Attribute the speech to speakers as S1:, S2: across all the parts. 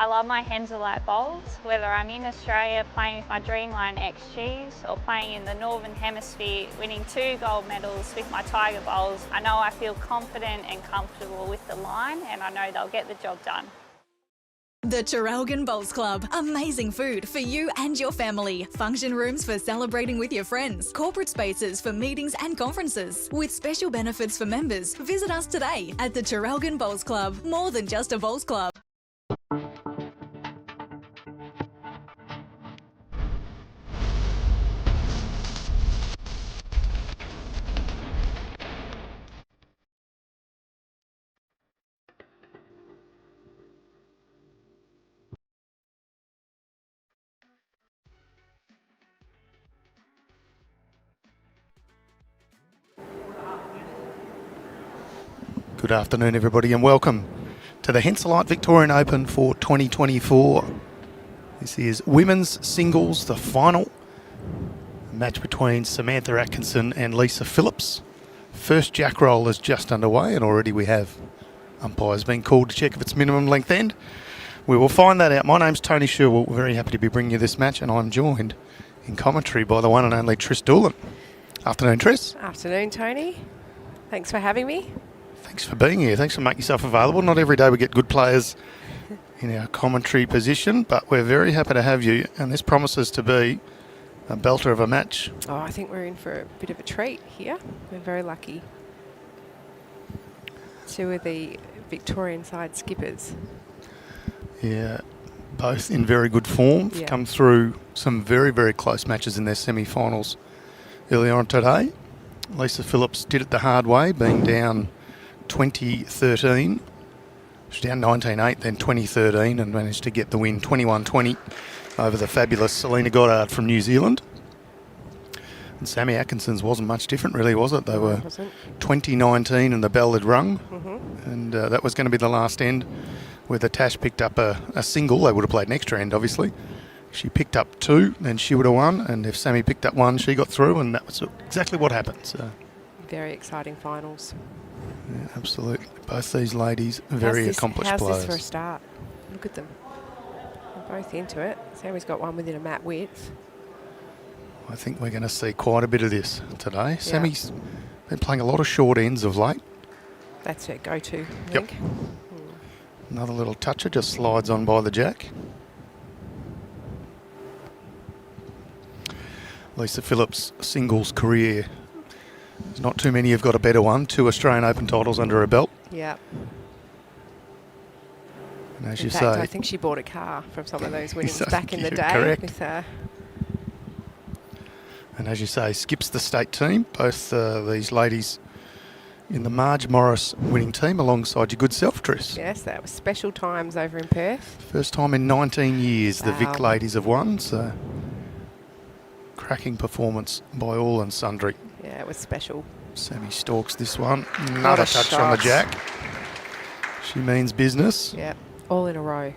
S1: I love my Henselite bowls, whether I'm in Australia playing with my Dreamline XGs or playing in the Northern Hemisphere, winning 2 gold medals with my Tiger bowls. I know I feel confident and comfortable with the line, and I know they'll get the job done.
S2: The Traralgon Bowls Club. Amazing food for you and your family. Function rooms for celebrating with your friends. Corporate spaces for meetings and conferences. With special benefits for members. Visit us today at the Traralgon Bowls Club. More than just a bowls club.
S3: Good afternoon, everybody, and welcome to the Henselite Victorian Open for 2024. This is women's singles, the final match between Samantha Atkinson and Lisa Phillips. First jack roll is just underway, and already we have umpires being called to check if it's minimum length end. We will find that out. My name's Tony Sherwell. We're very happy to be bringing you this match, and I'm joined in commentary by the one and only Tris Doolan. Afternoon, Tris.
S4: Afternoon, Tony. Thanks for having me.
S3: Thanks for being here. Thanks for making yourself available. Not every day we get good players in our commentary position, but we're very happy to have you, and this promises to be a belter of a match.
S4: Oh, I think we're in for a bit of a treat here. We're very lucky. 2 of the Victorian side skippers.
S3: Yeah, both in very good form.
S4: Yeah.
S3: Come through some very, very close matches in their semi-finals earlier on today. Lisa Phillips did it the hard way, being down 2013. She was down 19-8, then 2013, and managed to get the win 21-20 over the fabulous Selena Goddard from New Zealand. And Sammy Atkinson's wasn't much different, really, was it? They were 2019 and the bell had rung, and that was going to be the last end, whether Tash picked up a single. They would have played an extra end, obviously. She picked up 2, then she would have won, and if Sammy picked up 1, she got through, and that was exactly what happened. So.
S4: Very exciting finals.
S3: Yeah, absolutely. Both these ladies, very accomplished
S4: how's
S3: players.
S4: How's this for a start? Look at them. They're both into it. Sammy's got one within a mat width.
S3: I think we're going to see quite a bit of this today. Yeah. Sammy's been playing a lot of short ends of late.
S4: That's her go-to, I
S3: think. Another little toucher, just slides on by the jack. Lisa Phillips' singles career. There's not too many who've got a better one. 2 Australian Open titles under her belt.
S4: Yeah.
S3: And as
S4: in
S3: you
S4: fact,
S3: say,
S4: I think she bought a car from some of those winnings back in the day.
S3: Correct.
S4: With her.
S3: And as you say, skips the state team. Both these ladies in the Marge Morris winning team alongside your good self, Tris.
S4: Yes, that was special times over in Perth.
S3: First time in 19 years the Vic ladies have won, so cracking performance by all and sundry.
S4: Yeah, it was special.
S3: Sammy stalks this one. Another touch on the jack. She means business.
S4: Yeah, all in a row.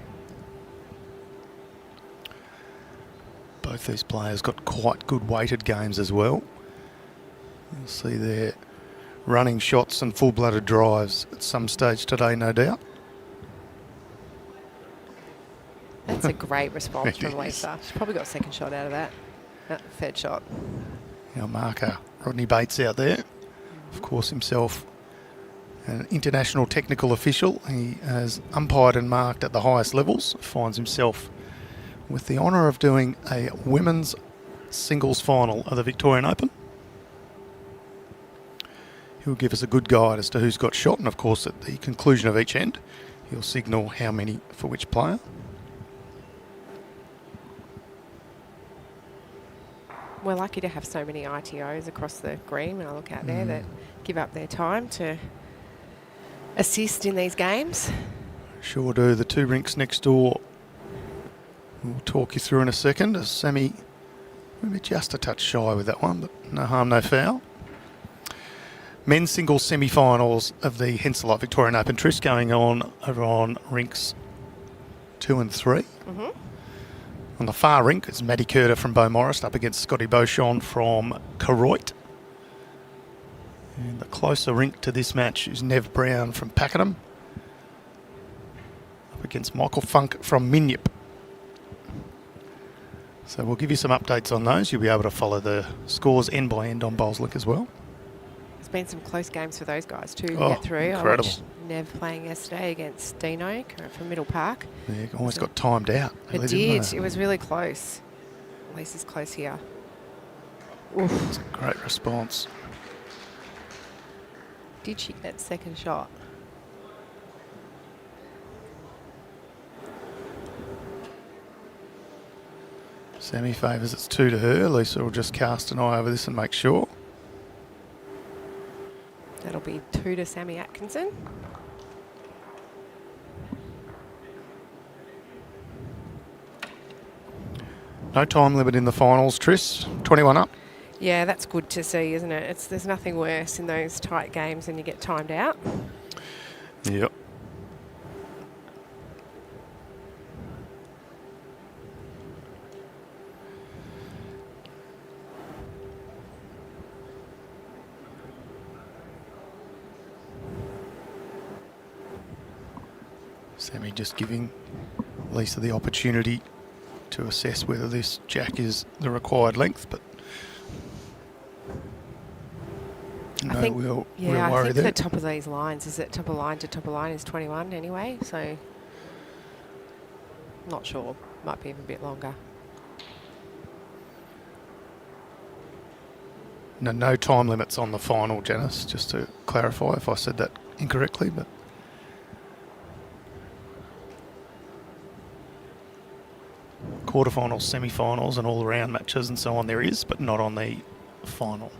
S3: Both these players got quite good weighted games as well. You'll see their running shots and full-blooded drives at some stage today, no doubt.
S4: That's a great response from Lisa. She's probably got a second shot out of that. Third shot.
S3: Our marker, Rodney Bates, out there. Of course, himself an international technical official. He has umpired and marked at the highest levels. Finds himself with the honour of doing a women's singles final of the Victorian Open. He'll give us a good guide as to who's got shot, and of course at the conclusion of each end he'll signal how many for which player.
S4: We're lucky to have so many ITOs across the green when I look out there that give up their time to assist in these games.
S3: Sure do. The 2 rinks next door we'll talk you through in a second. As Sammy maybe just a touch shy with that one, but no harm, no foul. Men's singles semi-finals of the Henselite Victorian Open, Tris, going on over on rinks 2 and 3. On the far rink is Maddie Curter from Beaumaris up against Scotty Beauchamp from Koroit. And the closer rink to this match is Nev Brown from Pakenham up against Michael Funk from Minyip. So we'll give you some updates on those. You'll be able to follow the scores end by end on Bowls Link as well.
S4: There's been some close games for those guys too to
S3: Oh,
S4: get through.
S3: incredible.
S4: I watched Nev playing yesterday against Dino from Middle Park.
S3: Yeah, almost got timed out.
S4: It
S3: really, didn't
S4: did.
S3: they?
S4: It was really close. At least it's close here. Oof.
S3: It's a great response.
S4: Did she get that second shot?
S3: Sammy favours it's 2 to her. Lisa will just cast an eye over this and make sure.
S4: That'll be 2 to Sammy Atkinson.
S3: No time limit in the finals, Tris. 21 up.
S4: Yeah, that's good to see, isn't it? There's nothing worse in those tight games when you get timed out.
S3: Yep. Sammy just giving Lisa the opportunity to assess whether this jack is the required length, but no
S4: I think,
S3: real
S4: yeah, I
S3: worry
S4: think
S3: there.
S4: the top of these lines is that top of line to top of line is 21 anyway, so not sure. Might be even a bit longer.
S3: No time limits on the final, Janice, just to clarify if I said that incorrectly, but quarterfinals, semi-finals and all round matches and so on there is, but not on the final.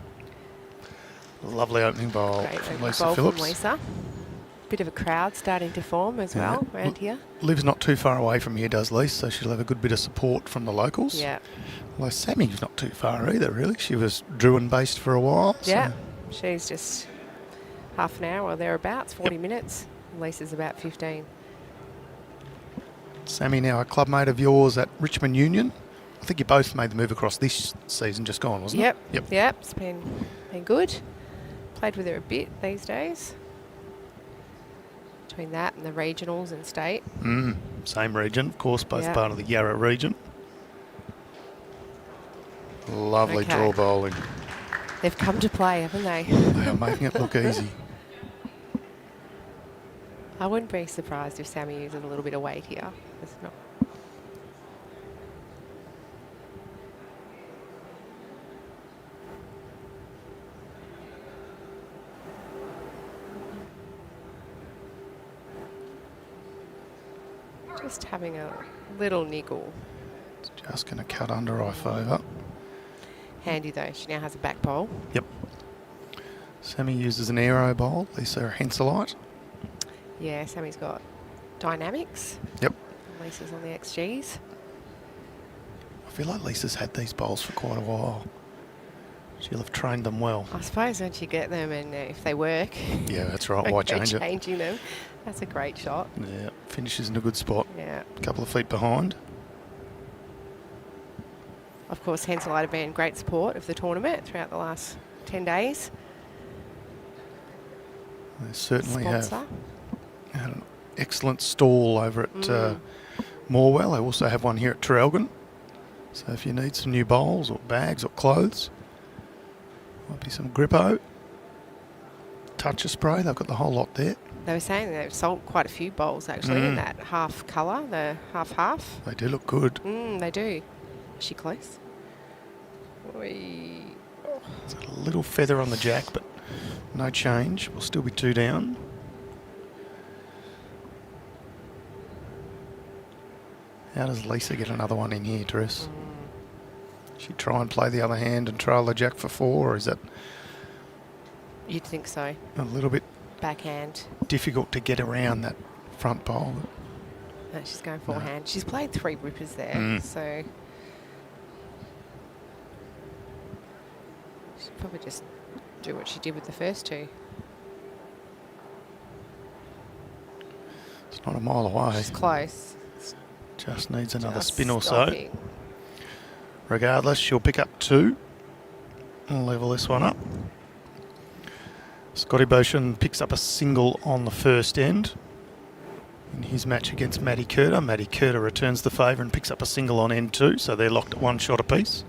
S3: Lovely opening bowl
S4: Great
S3: from
S4: opening
S3: Lisa
S4: bowl
S3: Phillips.
S4: from Lisa. Bit of a crowd starting to form as well around here.
S3: Lives not too far away from here, does Lisa, so she'll have a good bit of support from the locals.
S4: Yeah.
S3: Well, Sammy's not too far either, really. She was Druin based for a while.
S4: Yeah.
S3: So
S4: She's just half an hour or thereabouts, 40 minutes. Lisa's about 15.
S3: Sammy now a club mate of yours at Richmond Union. I think you both made the move across this season just gone, wasn't
S4: Yep.
S3: it?
S4: Yep. It's been good. Played with her a bit these days. Between that and the regionals and state.
S3: Same region, of course, both
S4: Yeah.
S3: part of the Yarra region. Lovely
S4: Okay.
S3: draw bowling.
S4: They've come to play, haven't they?
S3: They are making it look easy.
S4: I wouldn't be surprised if Sammy uses a little bit of weight here. It's not. Just having a little niggle.
S3: Just going to cut under eye favour.
S4: Handy though, she now has a back bowl.
S3: Yep. Sammy uses an aero bowl. Lisa a Henselite.
S4: Yeah, Sammy's got dynamics.
S3: Yep.
S4: Lisa's on the XGs.
S3: I feel like Lisa's had these bowls for quite a while. She'll have trained them well.
S4: I suppose once you get them and if they work,
S3: Yeah, that's right. Why change it?
S4: changing them. That's a great shot.
S3: Yeah, finishes in a good spot.
S4: Yeah.
S3: A couple of feet behind.
S4: Of course, Henselite have been great support of the tournament throughout the last 10 days.
S3: They certainly
S4: Sponsor.
S3: have had an excellent stall over at Morwell. They also have one here at Traralgon. So if you need some new bowls or bags or clothes, might be some Grippo, toucher spray. They've got the whole lot there.
S4: They were saying they've sold quite a few bowls actually in that half colour, the half-half.
S3: They do look good.
S4: They do. Is she close? Wee.
S3: There's a little feather on the jack, but no change. We'll still be 2 down. How does Lisa get another one in here, Therese? She try and play the other hand and trail the jack for 4, or is that
S4: You'd think so.
S3: a little bit
S4: Backhand.
S3: difficult to get around that front bowl?
S4: No, she's going forehand. She's played 3 rippers there, so she'll probably just do what she did with the first 2.
S3: It's not a mile away.
S4: She's close.
S3: Just needs another
S4: Just
S3: spin or so.
S4: stopping.
S3: Regardless, she'll pick up 2 and level this one up. Scotty Boshan picks up a single on the first end. in his match against Maddie Curter. Maddie Curter returns the favour and picks up a single on end 2, so they're locked at 1 shot apiece.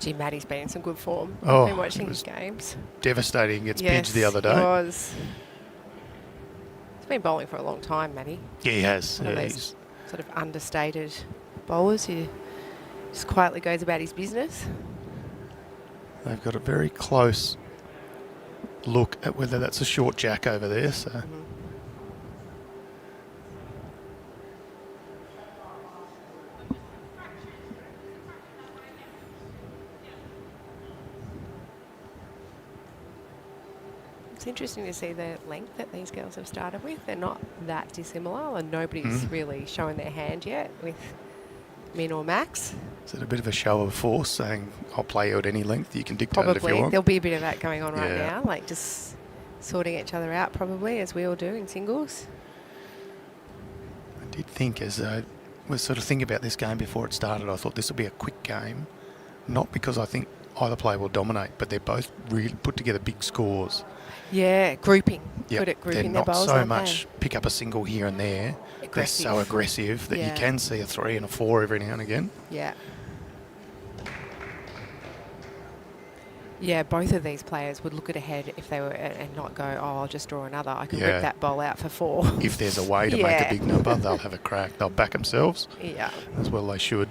S4: Gee, Maddie's been in some good form.
S3: Oh,
S4: I've been watching his games.
S3: Devastating against
S4: Yes,
S3: Pidge the other day.
S4: he was. He's been bowling for a long time, Maddie.
S3: Yeah, he has.
S4: One of
S3: Yeah,
S4: those
S3: he's-
S4: sort of understated bowlers who just quietly goes about his business.
S3: they've got a very close look at whether that's a short jack over there. So
S4: It's interesting to see the length that these girls have started with. They're not that dissimilar, and nobody's really showing their hand yet with Min or Max.
S3: is it a bit of a show of force saying, I'll play you at any length, you can dictate it if you
S4: Probably.
S3: want?
S4: There'll be a bit of that going on right
S3: Yeah.
S4: now, like just sorting each other out probably, as we all do in singles.
S3: I did think, as I was sort of thinking about this game before it started, I thought this will be a quick game. Not because I think either player will dominate, but they're both really put together big scores.
S4: Yeah, grouping.
S3: Yep,
S4: Good at grouping
S3: they're
S4: their
S3: not
S4: bowls,
S3: so
S4: aren't
S3: much pick up a single here and there. They're so aggressive that you
S4: Yeah.
S3: can see a 3 and a 4 every now and again.
S4: they? Yeah. Yeah, both of these players would look at a head if they were and not go, oh, I'll just draw another. I can
S3: Yeah.
S4: rip that bowl out for 4.
S3: If there's a way to make
S4: Yeah.
S3: a big number, they'll have a crack. They'll back themselves,
S4: Yeah.
S3: as well they should.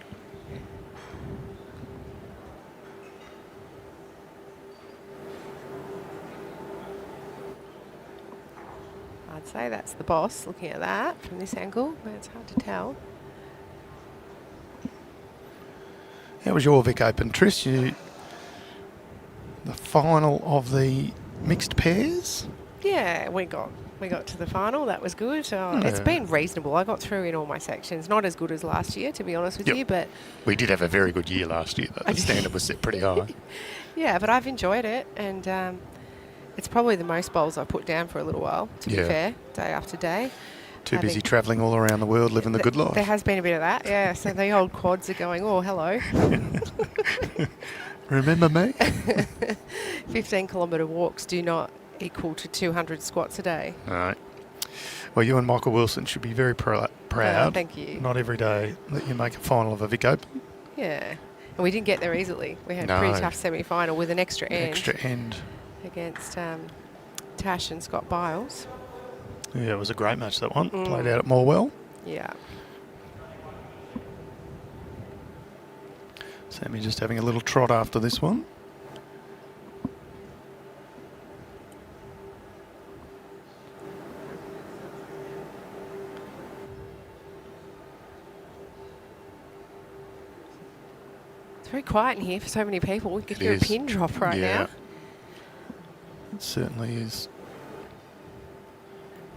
S4: I'd say that's the boss looking at that from this angle, but it's hard to tell.
S3: How was your Vic Open, Tris? The final of the mixed pairs?
S4: Yeah, we got to the final. That was good. It's
S3: Yeah.
S4: been reasonable. I got through in all my sections. Not as good as last year, to be honest with
S3: Yep.
S4: you, but
S3: We did have a very good year last year, though. The standard was set pretty high.
S4: yeah, but I've enjoyed it, and it's probably the most bowls I've put down for a little while, to be
S3: Yeah.
S4: fair, day after day.
S3: Too
S4: I
S3: busy
S4: think
S3: travelling all around the world, living the good life.
S4: There has been a bit of that, yeah. So the old quads are going, oh, hello.
S3: Remember me?
S4: 15-kilometre walks do not equal to 200 squats a day.
S3: All right. Well, you and Michael Wilson should be very proud.
S4: Thank you.
S3: Not every day that you make a final of a Vic Open.
S4: Yeah. And we didn't get there easily. We had a
S3: No.
S4: pretty tough semi-final with an extra end
S3: Extra end.
S4: against Tash and Scott Biles.
S3: Yeah, it was a great match, that one.
S4: Mm.
S3: Played out at Morwell.
S4: Yeah.
S3: Sammy just having a little trot after this one.
S4: It's very quiet in here for so many people. We could
S3: It
S4: hear a
S3: is.
S4: pin drop right
S3: Yeah.
S4: now.
S3: It certainly is.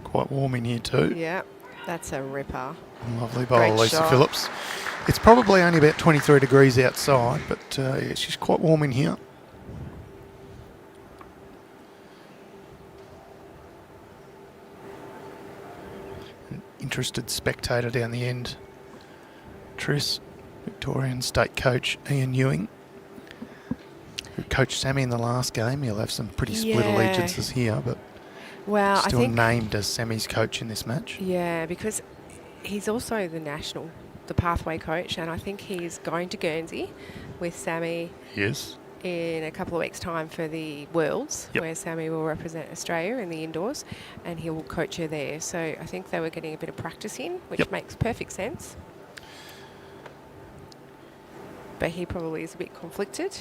S3: Quite warm in here too.
S4: Yeah, that's a ripper.
S3: Lovely bowl,
S4: Great
S3: Lisa
S4: shot.
S3: Phillips. It's probably only about 23 degrees outside, but yeah, she's quite warm in here. An interested spectator down the end. Tris, Victorian State coach Ian Ewing, who coached Sammy in the last game. He'll have some pretty split
S4: Yeah.
S3: allegiances here, but
S4: Well,
S3: still
S4: I think
S3: named as Sammy's coach in this match.
S4: yeah, because he's also the pathway coach, and I think he's going to Guernsey with Sammy
S3: Yes.
S4: in a couple of weeks' time for the Worlds,
S3: Yep.
S4: where Sammy will represent Australia in the indoors, and he will coach her there. So I think they were getting a bit of practice in, which
S3: Yep.
S4: makes perfect sense. But he probably is a bit conflicted.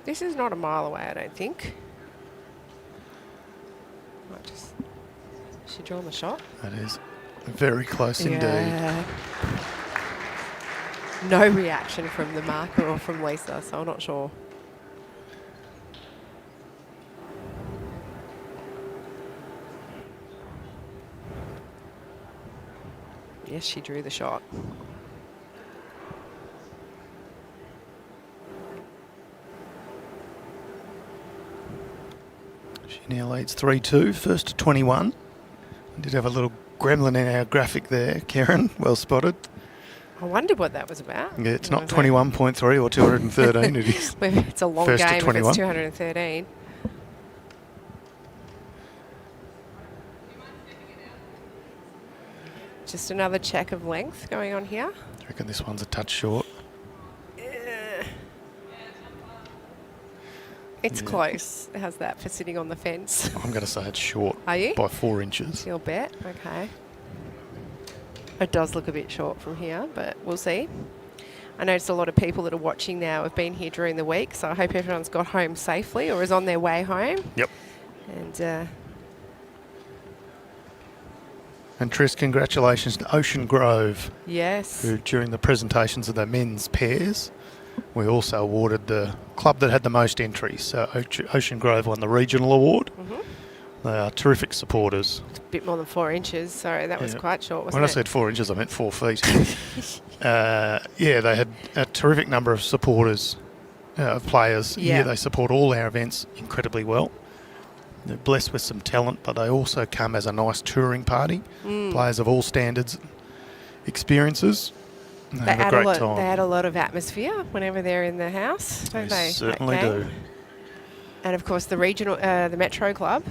S4: This is not a mile away, I don't think. Might just... She drawn the shot.
S3: That is very close indeed.
S4: Yeah. No reaction from the marker or from Lisa, so I'm not sure. Yes, she drew the shot.
S3: She now leads 3-2, first to 21. We did have a little gremlin in our graphic there, Karen, well spotted.
S4: I wondered what that was about.
S3: Yeah, it's not 21.3 or 213. It is.
S4: It's a long
S3: First to
S4: game if
S3: 21.
S4: it's 213. Just another check of length going on here.
S3: I reckon this one's a touch short.
S4: It's close. How's that for sitting on the fence?
S3: I'm going to say it's short.
S4: Are you?
S3: By 4 inches.
S4: You'll bet. Okay. It does look a bit short from here, but we'll see. I noticed a lot of people that are watching now have been here during the week, so I hope everyone's got home safely or is on their way home.
S3: Yep.
S4: And
S3: Tris, congratulations to Ocean Grove,
S4: yes.
S3: who during the presentations of the men's pairs, we also awarded the club that had the most entries. So Ocean Grove won the regional award. They are terrific supporters.
S4: It's a bit more than 4 inches, so that was quite short, wasn't
S3: When
S4: it?
S3: I said 4 inches, I meant 4 feet. They had a terrific number of supporters, of players.
S4: Yeah.
S3: They support all our events incredibly well. They're blessed with some talent, but they also come as a nice touring party. Players of all standards, experiences. They have a great time.
S4: They add a lot of atmosphere whenever they're in the house, don't they?
S3: Certainly do.
S4: And of course the regional, the Metro Club.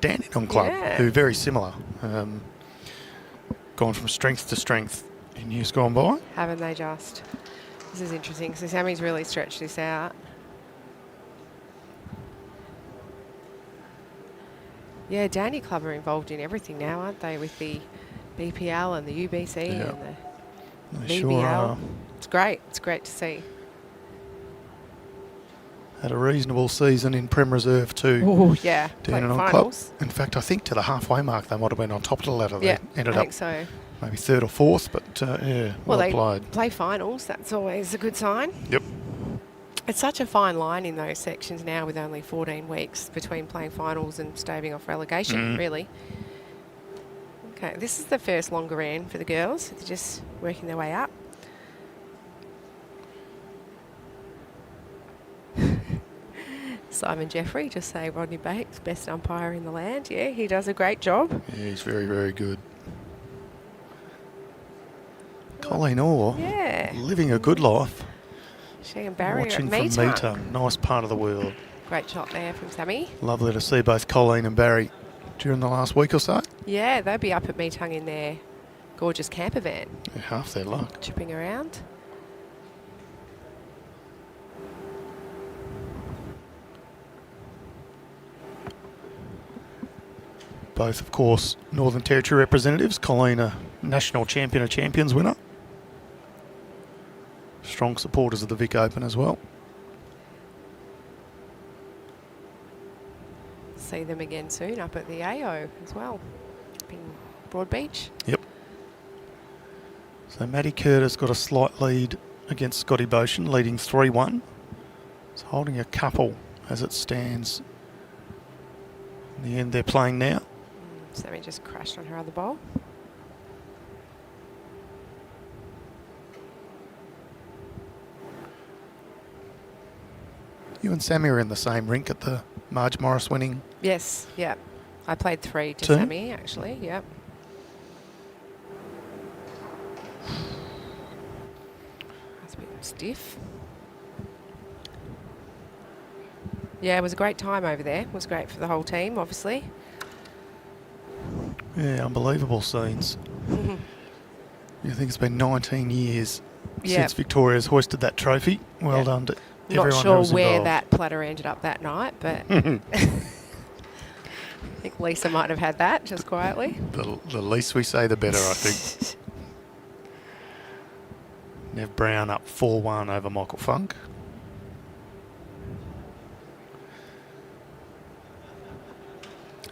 S3: Dandenong Club, who very similar. Gone from strength to strength in years gone by.
S4: Haven't they just? This is interesting. So Sammy's really stretched this out. Yeah, Danny Club are involved in everything now, aren't they? With the BPL and the UBC and the
S3: They
S4: BBL.
S3: sure are.
S4: It's great. It's great to see.
S3: Had a reasonable season in Prem Reserve too.
S4: Oh, yeah.
S3: Dandenong Club.
S4: Finals.
S3: In fact, I think to the halfway mark they might have been on top of the ladder.
S4: Yeah,
S3: They ended
S4: I
S3: up
S4: think so.
S3: maybe third or fourth, but well
S4: they
S3: played.
S4: play finals. That's always a good sign.
S3: Yep.
S4: It's such a fine line in those sections now with only 14 weeks between playing finals and staving off relegation, really. Okay, this is the first longer end for the girls. They're just working their way up. Simon Jeffrey, just say Rodney Bates, best umpire in the land. Yeah, he does a great job.
S3: Yeah, he's very, very good. Colleen Orr, living a good life.
S4: She and Barry
S3: Watching
S4: at
S3: from
S4: Meetup.
S3: Meetup, nice part of the world.
S4: Great shot there from Sammy.
S3: Lovely to see both Colleen and Barry during the last week or so.
S4: Yeah, they'll be up at Meetung in their gorgeous camper van.
S3: Yeah, half their luck.
S4: Chipping around.
S3: Both, of course, Northern Territory representatives. Colleen, a national champion of champions winner. Strong supporters of the Vic Open as well.
S4: See them again soon up at the AO as well, up in Broadbeach.
S3: Yep. So Maddie Curtis got a slight lead against Scotty Boschen, leading 3-1. It's holding a couple as it stands. In the end, they're playing now.
S4: Sammy just crashed on her other bowl.
S3: You and Sammy are in the same rink at the Marge Morris winning.
S4: Yes, yeah. I played 3 to
S3: Two?
S4: Sammy, actually, yep. That's a bit stiff. Yeah, it was a great time over there. It was great for the whole team, obviously.
S3: Yeah, unbelievable scenes. You think it's been 19 years since Victoria's hoisted that trophy. Well done to everyone
S4: Not
S3: who
S4: sure
S3: was
S4: where
S3: involved.
S4: that platter ended up that night, but I think Lisa might have had that just quietly.
S3: The least we say, the better, I think. Nev Brown up 4-1 over Michael Funk.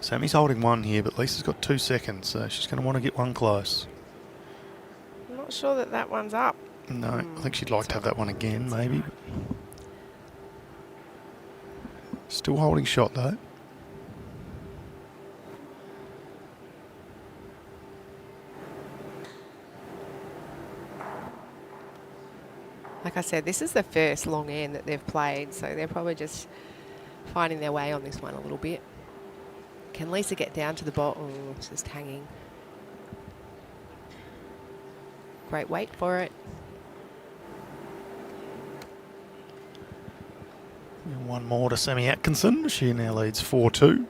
S3: Sammy's holding one here, but Lisa's got 2 seconds, so she's going to want to get one close.
S4: I'm not sure that that one's up.
S3: No, I think she'd like to have that one again, maybe. Still holding shot, though.
S4: Like I said, this is the first long end that they've played, so they're probably just finding their way on this one a little bit. Can Lisa get down to the bottom? Oh, it's just hanging. Great weight for it.
S3: And one more to Sammy Atkinson. She now leads 4-2.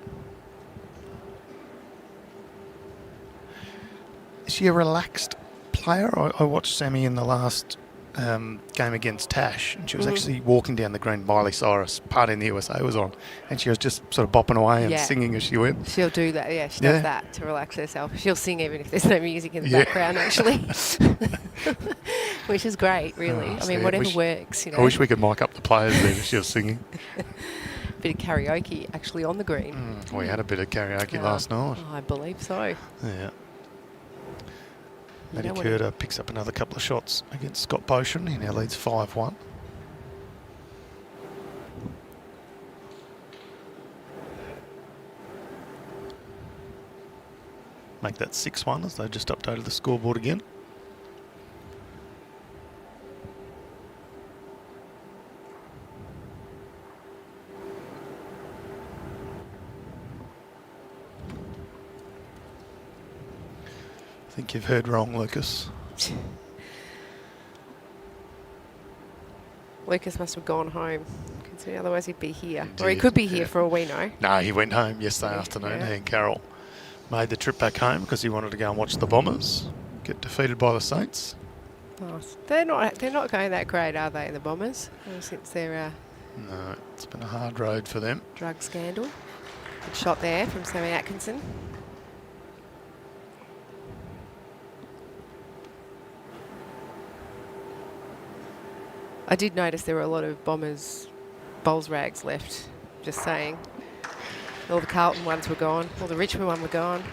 S3: Is she a relaxed player? I watched Sammy in the last game against Tash, and she was actually walking down the green. Miley Cyrus, Party in the USA was on, and she was just sort of bopping away and singing as she went.
S4: She'll do that, yeah. She does that to relax herself. She'll sing even if there's no music in the background, actually. Which is great, really. I mean, whatever works, you know.
S3: I wish we could mic up the players there if she was singing.
S4: Bit of karaoke, actually, on the green.
S3: We had a bit of karaoke last night.
S4: I believe so.
S3: Yeah. Maddie Curter picks up another couple of shots against Scott Potion. He now leads 5-1. Make that 6-1 as they just updated the scoreboard again. I think you've heard wrong, Lucas.
S4: Lucas must have gone home, otherwise he'd be here. Or he could be here for all we know.
S3: No, he went home yesterday afternoon. He and Carol made the trip back home because he wanted to go and watch the Bombers get defeated by the Saints.
S4: Oh, they're not going that great, are they, the Bombers? Since their
S3: no, it's been a hard road for them.
S4: Drug scandal. Good shot there from Sammy Atkinson. I did notice there were a lot of Bombers bowls rags left, just saying. All the Carlton ones were gone, all the Richmond one were gone.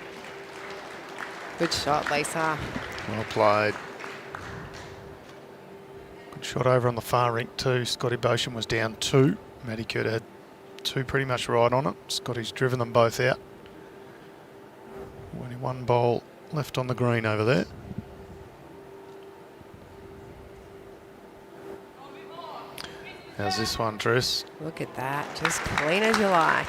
S4: Good shot, Lisa.
S3: Well played. Good shot over on the far rink too. Scotty Bosham was down 2. Maddie Curter had 2 pretty much right on it. Scotty's driven them both out. Only one bowl left on the green over there. How's this one, Triss?
S4: Look at that, just clean as you like.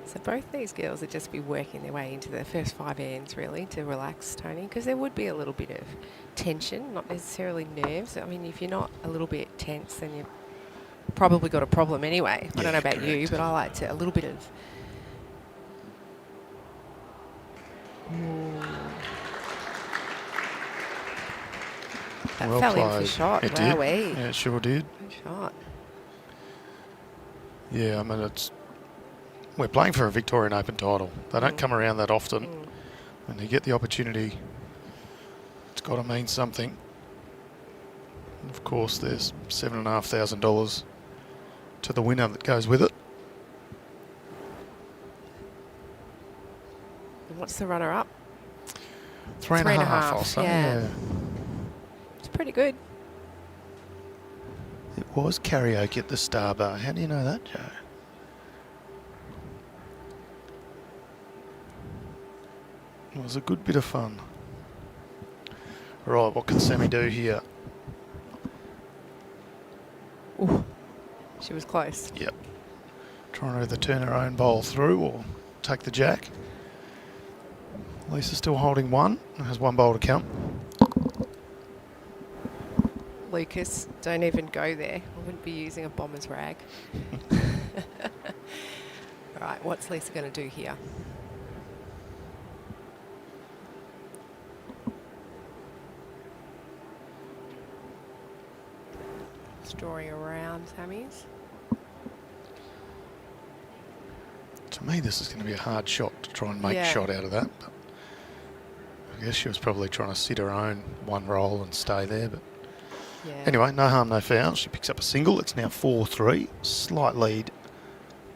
S4: So both these girls would just be working their way into the first 5 hands, really, to relax, Tony, because there would be a little bit of tension, not necessarily nerves. I mean, if you're not a little bit tense, then you've probably got a problem anyway. I don't know about you, but I like to a little bit of... That
S3: well
S4: fell
S3: played.
S4: in for shot.
S3: It
S4: Wowee.
S3: did. Yeah, it sure did.
S4: Good shot.
S3: Yeah, I mean, we're playing for a Victorian Open title. They don't come around that often. When you get the opportunity, it's got to mean something. And of course, there's $7,500 to the winner that goes with it.
S4: And what's the runner-up?
S3: 3.5, I'll say.
S4: Yeah. It's pretty good.
S3: It was karaoke at the Star Bar. How do you know that, Joe? It was a good bit of fun. Right, what can Sammy do here?
S4: Ooh, she was close.
S3: Yep. Trying to either turn her own bowl through or take the jack. Lisa's still holding one. Has one bowl to come.
S4: Lucas, don't even go there. I wouldn't be using a bomber's rag. All right, what's Lisa going to do here? Just drawing around Sammy's.
S3: To me, this is going to be a hard shot to try and make a shot out of that. But I guess she was probably trying to sit her own one roll and stay there. But anyway, no harm, no foul. She picks up a single. It's now 4-3. Slight lead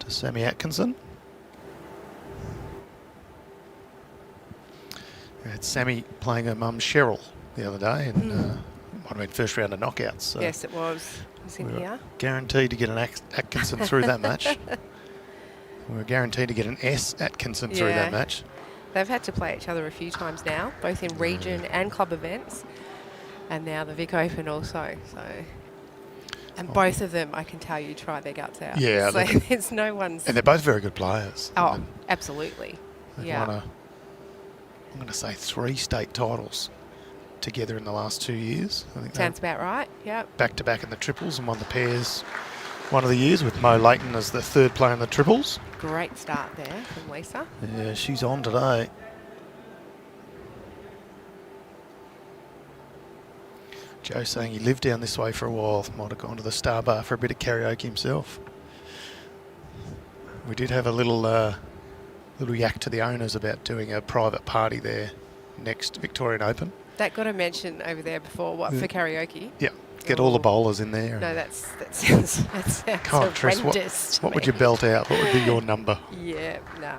S3: to Sammy Atkinson. We had Sammy playing her mum Cheryl the other day, and might have been first round of knockouts. So
S4: yes, it was. It was in here.
S3: Guaranteed to get an Atkinson through that match. We were guaranteed to get an S Atkinson through that match.
S4: They've had to play each other a few times now, both in region and club events, and now the Vic Open also. So, and both of them, I can tell you, try their guts out.
S3: Yeah,
S4: so there's no one's.
S3: And they're both very good players.
S4: Oh, absolutely.
S3: They've
S4: Yeah.
S3: won I'm going to say 3 state titles together in the last 2 years. I think
S4: Sounds about right. Yep.
S3: back-to-back in the triples and won the pairs one of the years with Mo Leighton as the 3rd player in the triples.
S4: Great start there from Lisa.
S3: Yeah, she's on today. Joe saying he lived down this way for a while. Might have gone to the Star Bar for a bit of karaoke himself. We did have a little yak to the owners about doing a private party there next Victorian Open.
S4: That got a mention over there before. What, for karaoke?
S3: Yeah, get all the bowlers in there.
S4: No, that sounds
S3: Can't trust
S4: horrendous.
S3: what would you belt out? What would be your number?
S4: Yeah, no.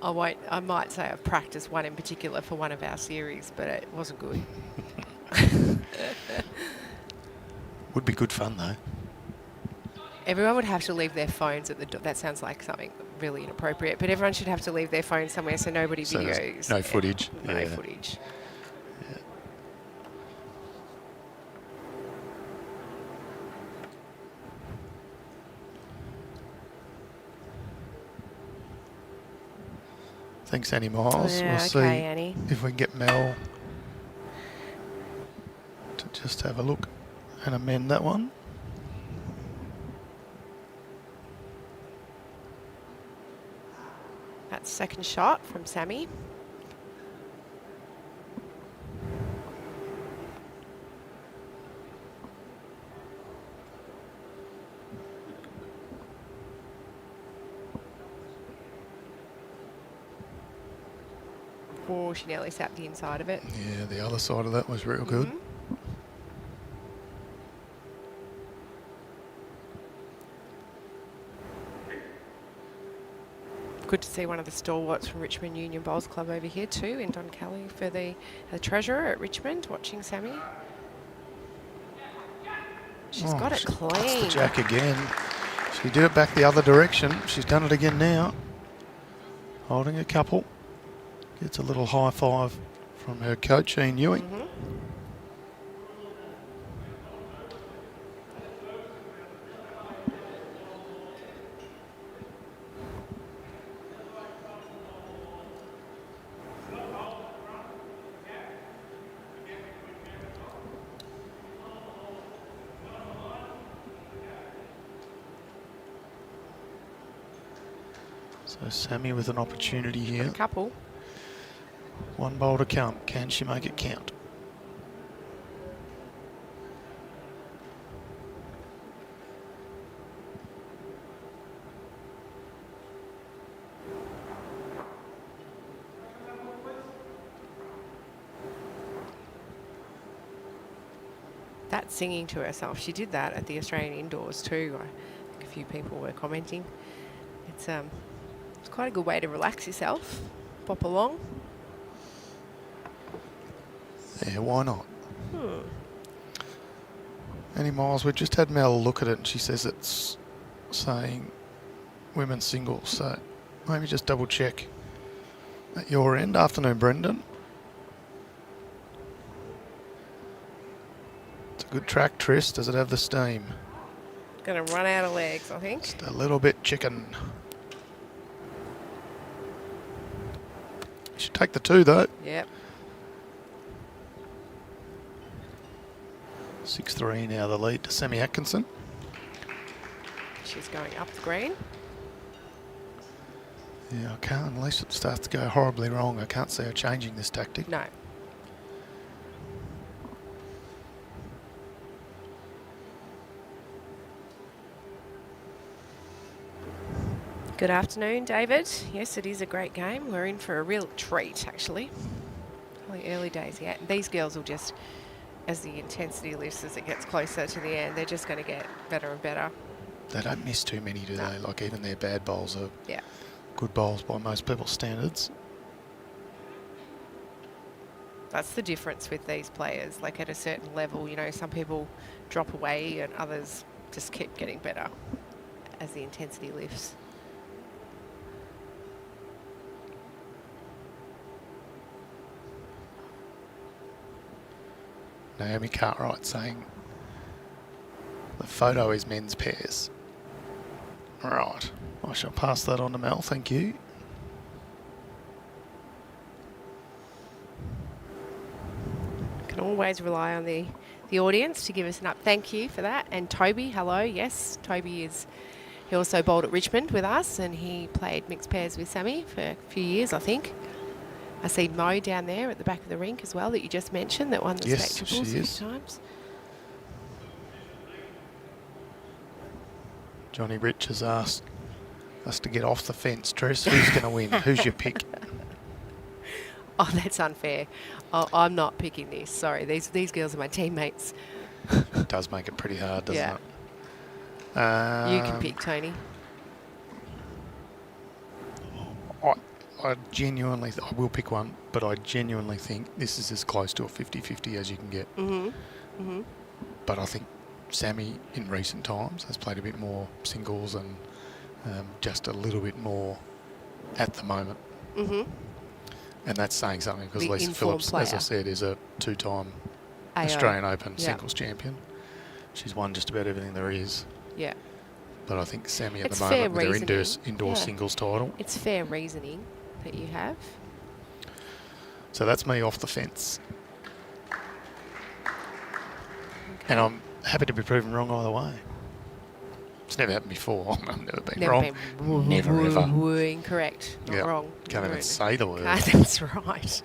S4: I might say I've practiced one in particular for one of our series, but it wasn't good.
S3: Would be good fun though.
S4: Everyone would have to leave their phones at the door. That sounds like something really inappropriate, but everyone should have to leave their phones somewhere so nobody
S3: So there's
S4: videos.
S3: no footage.
S4: No
S3: Yeah.
S4: footage.
S3: Thanks, Annie Miles.
S4: Yeah,
S3: We'll see
S4: okay, Annie.
S3: if we can get Mel to just have a look and amend that one.
S4: That's second shot from Sammy. Oh, she nearly sapped the inside of it.
S3: Yeah, the other side of that was real good.
S4: Mhm. Good to see one of the stalwarts from Richmond Union Bowls Club over here too, in Don Kelly for the treasurer at Richmond, watching Sammy. She's got it
S3: That's the
S4: clean.
S3: jack again. She did it back the other direction. She's done it again now. Holding a couple. Gets a little high five from her coach, Ian Ewing.
S4: Mhm.
S3: So Sammy with an opportunity here.
S4: A couple.
S3: One bowl to come. Can she make it count?
S4: That's singing to herself. She did that at the Australian Indoors too. I think a few people were commenting. It's quite a good way to relax yourself. Pop along.
S3: Yeah, why not? Annie Miles, we just had Mel look at it and she says it's saying women's singles, so maybe just double check at your end. Afternoon, Brendan. It's a good track, Tris. Does it have the steam?
S4: Going to run out of legs, I think.
S3: Just a little bit chicken. Should take the 2 though.
S4: Yep.
S3: 6-3 now the lead to Sammy Atkinson.
S4: She's going up the green.
S3: Yeah, I can't, unless it starts to go horribly wrong, I can't see her changing this tactic.
S4: No. Good afternoon, David. Yes, it is a great game. We're in for a real treat, actually. Only early days yet. These girls will just, as the intensity lifts, as it gets closer to the end, they're just going to get better and better.
S3: They don't miss too many, do
S4: No.
S3: they? Like even their bad bowls are
S4: Yeah.
S3: good bowls by most people's standards.
S4: That's the difference with these players. Like at a certain level, you know, some people drop away and others just keep getting better as the intensity lifts.
S3: Naomi Cartwright saying the photo is men's pairs. Right, I shall pass that on to Mel, thank you.
S4: can always rely on the audience to give us an up. Thank you for that. And Toby, hello. Yes, Toby he also bowled at Richmond with us, and he played mixed pairs with Sammy for a few years, I think. I see Mo down there at the back of the rink as well that you just mentioned, that won the
S3: Yes,
S4: spectacles
S3: she
S4: a few
S3: is.
S4: times.
S3: Johnny Rich has asked us to get off the fence, Tress. Who's going to win? Who's your pick?
S4: Oh, that's unfair. I'm not picking this. Sorry, these girls are my teammates.
S3: It does make it pretty hard, doesn't
S4: Yeah.
S3: it?
S4: You can pick, Tony.
S3: I genuinely, I will pick one, but I genuinely think this is as close to a 50-50 as you can get. But I think Sammy in recent times has played a bit more singles and just a little bit more at the moment. And that's saying something because
S4: The
S3: Lisa
S4: informed
S3: Phillips, as I
S4: player.
S3: said, is a 2-time
S4: AO.
S3: Australian Open
S4: Yeah.
S3: singles champion. She's won just about everything there is.
S4: Yeah.
S3: But I think Sammy at
S4: It's
S3: the
S4: fair
S3: moment with their
S4: reasoning.
S3: indoor
S4: Yeah.
S3: singles title.
S4: It's fair reasoning that you have.
S3: So that's me off the fence. And I'm happy to be proven wrong either way. It's never happened before. I've never been wrong. Never ever.
S4: Incorrect. Not
S3: Yep.
S4: wrong.
S3: Can't even
S4: Right.
S3: say the word.
S4: That's right.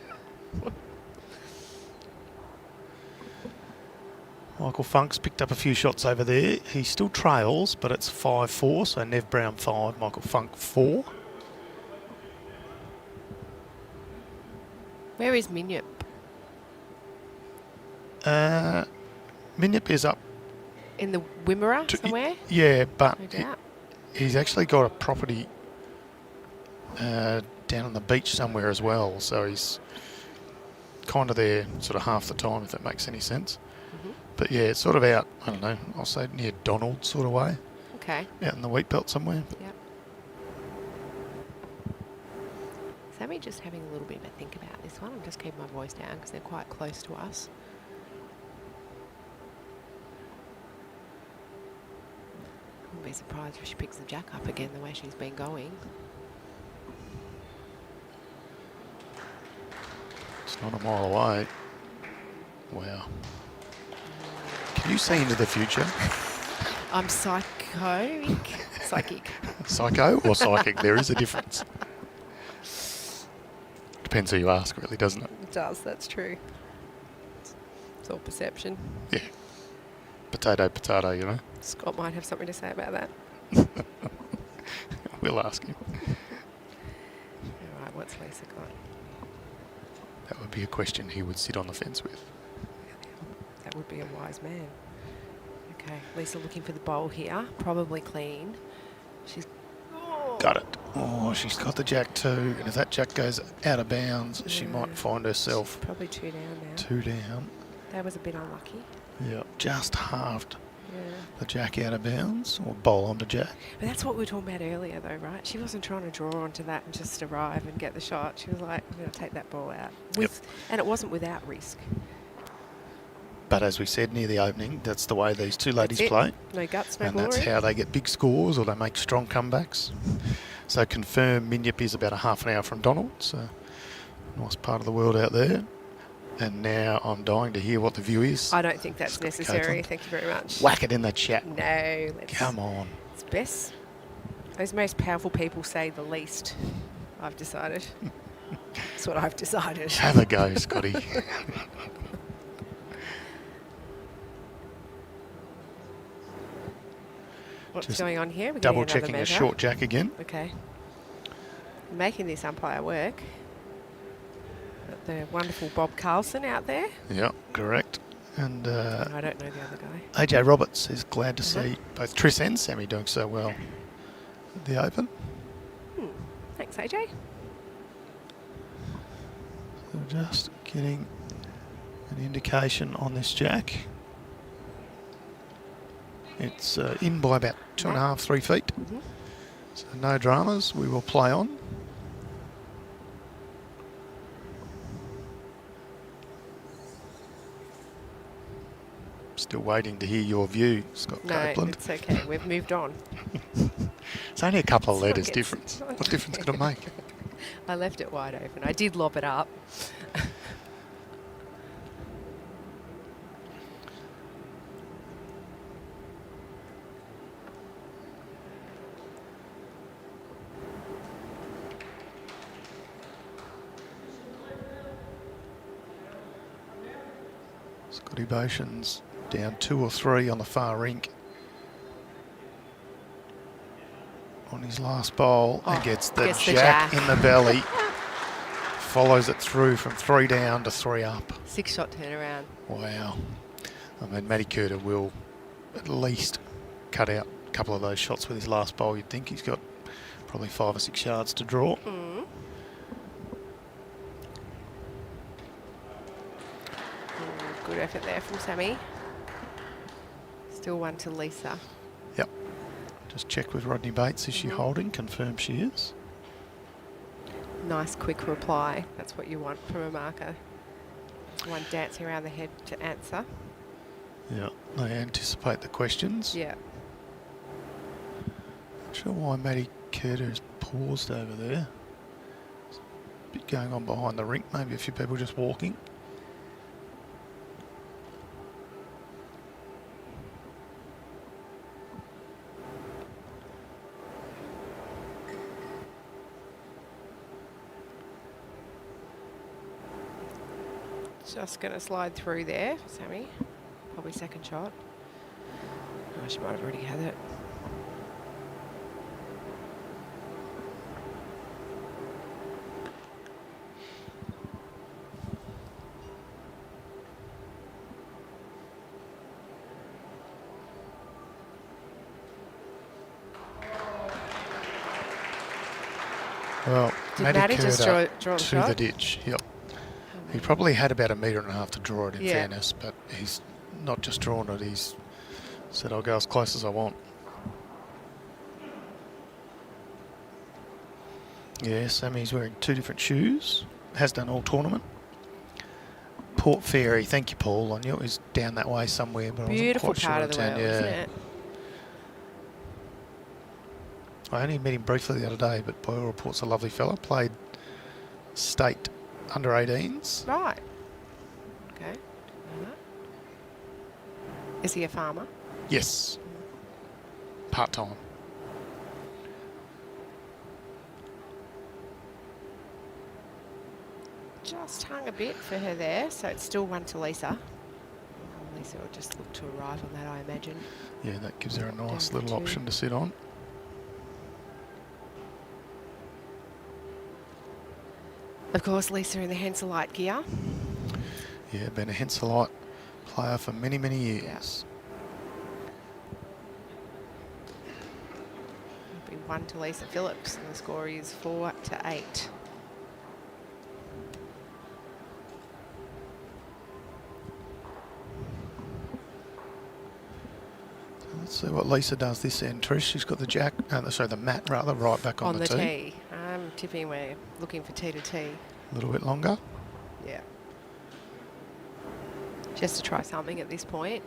S3: Michael Funk's picked up a few shots over there. He still trails, but it's 5-4, so Nev Brown 5, Michael Funk 4.
S4: Where is Minyip?
S3: Minyip is up.
S4: In the Wimmera
S3: To-
S4: somewhere?
S3: Yeah, but
S4: No doubt.
S3: he's actually got a property down on the beach somewhere as well, so he's kind of there sort of half the time, if that makes any sense. But yeah, it's sort of out, I don't know, I'll say near Donald sort of way,
S4: Okay.
S3: out in the wheat belt somewhere.
S4: Yep. Sammy just having a little bit of a think about this one. I'm just keeping my voice down because they're quite close to us. Wouldn't be surprised if she picks the jack up again the way she's been going.
S3: It's not a mile away. Wow. Can you see into the future?
S4: I'm psychic.
S3: Psycho or psychic? There is a difference. Depends who you ask, really, doesn't it?
S4: It does, that's true. It's all perception.
S3: Yeah. Potato, potato, you know.
S4: Scott might have something to say about that.
S3: We'll ask him.
S4: All right, what's Lisa got?
S3: That would be a question he would sit on the fence with.
S4: That would be a wise man. Okay, Lisa looking for the bowl here. Probably clean. She's... Oh.
S3: Got it. Oh, she's got the jack too. And if that jack goes out of bounds, she
S4: Yeah.
S3: might find herself
S4: She's probably 2 down now.
S3: 2 down.
S4: That was a bit unlucky.
S3: Yeah. Just halved
S4: Yeah.
S3: the jack out of bounds, or bowl on the jack.
S4: But that's what we were talking about earlier though, right? She wasn't trying to draw onto that and just arrive and get the shot. She was like, I'm going to take that ball out. And it wasn't without risk.
S3: But as we said near the opening, that's the way these two ladies
S4: That's it.
S3: play.
S4: No guts, no
S3: And
S4: glory.
S3: that's how they get big scores or they make strong comebacks. So confirm Minyip is about a half an hour from Donald. So nice part of the world out there. And now I'm dying to hear what the view is.
S4: I don't think that's
S3: Scott
S4: necessary.
S3: Copeland.
S4: Thank you very much.
S3: Whack it in the chat.
S4: No, let's...
S3: Come on.
S4: It's best. Those most powerful people say the least. I've decided. That's what I've decided.
S3: Have a go, Scotty.
S4: What's
S3: Just
S4: going on here? We're getting
S3: Double
S4: another
S3: checking a
S4: measure.
S3: short jack again.
S4: Okay. Making this umpire work. Got the wonderful Bob Carlson out there.
S3: Yeah, correct. And
S4: And I don't know the other guy.
S3: AJ Roberts is glad to
S4: Uh-huh.
S3: see both Triss and Sammy doing so well at the Open.
S4: Thanks, AJ.
S3: So just getting an indication on this jack. It's in by about 2.5, 3 feet. So no dramas. We will play on. Still waiting to hear your view, Scott
S4: No,
S3: Copeland.
S4: it's okay. We've moved on.
S3: It's only a couple of
S4: It's not
S3: letters
S4: get-
S3: difference. What difference could it make?
S4: I left it wide open. I did lob it up.
S3: Scotty Botion's down 2 or 3 on the far rink. On his last bowl and gets the jack in the belly. Follows it through from 3 down to 3 up.
S4: 6-shot turnaround.
S3: Wow. I mean, Matty Curter will at least cut out a couple of those shots with his last bowl. You'd think he's got probably 5 or 6 yards to draw.
S4: Good effort there from Sammy. Still 1 to Lisa.
S3: Yep. Just check with Rodney Bates. Is she holding? Confirm she is.
S4: Nice quick reply. That's what you want from a marker. One dancing around the head to answer.
S3: Yeah, they anticipate the questions.
S4: Yeah.
S3: Not sure why Matty Curter has paused over there. There's a bit going on behind the rink. Maybe a few people just walking.
S4: Just going to slide through there for Sammy. Probably second shot. Oh, she might have already had it.
S3: Well,
S4: Did Matty just draw a
S3: to
S4: shot?
S3: the ditch. Yep. He probably had about 1.5 meters to draw it, in
S4: Yeah.
S3: fairness, but he's not just drawn it, he's said, I'll go as close as I want. Yeah, Sammy's wearing 2 different shoes, has done all tournament. Port Fairy, thank you, Paul. I knew it was down that way somewhere, but
S4: Beautiful
S3: I wasn't quite
S4: part
S3: sure
S4: of the
S3: in
S4: world,
S3: town.
S4: isn't it?
S3: I only met him briefly the other day, but by all reports, a lovely fella. Played state under 18s.
S4: Right. Okay. Is he a farmer?
S3: Yes. Part-time.
S4: Just hung a bit for her there, so it's still 1 to Lisa. Lisa will just look to arrive on that, I imagine.
S3: Yeah, that gives her a nice
S4: Down
S3: little
S4: to 2.
S3: option to sit on.
S4: Of course, Lisa in the Henselite gear.
S3: Yeah, been a Henselite player for many, many years.
S4: It'll be 1 to Lisa Phillips, and the score is 4 to 8.
S3: Let's see what Lisa does this end, Trish. She's got the jack, sorry, the mat rather, right back on the tee.
S4: tee. I'm tipping we're looking for tee to tee.
S3: A little bit longer.
S4: Yeah. Just to try something at this point.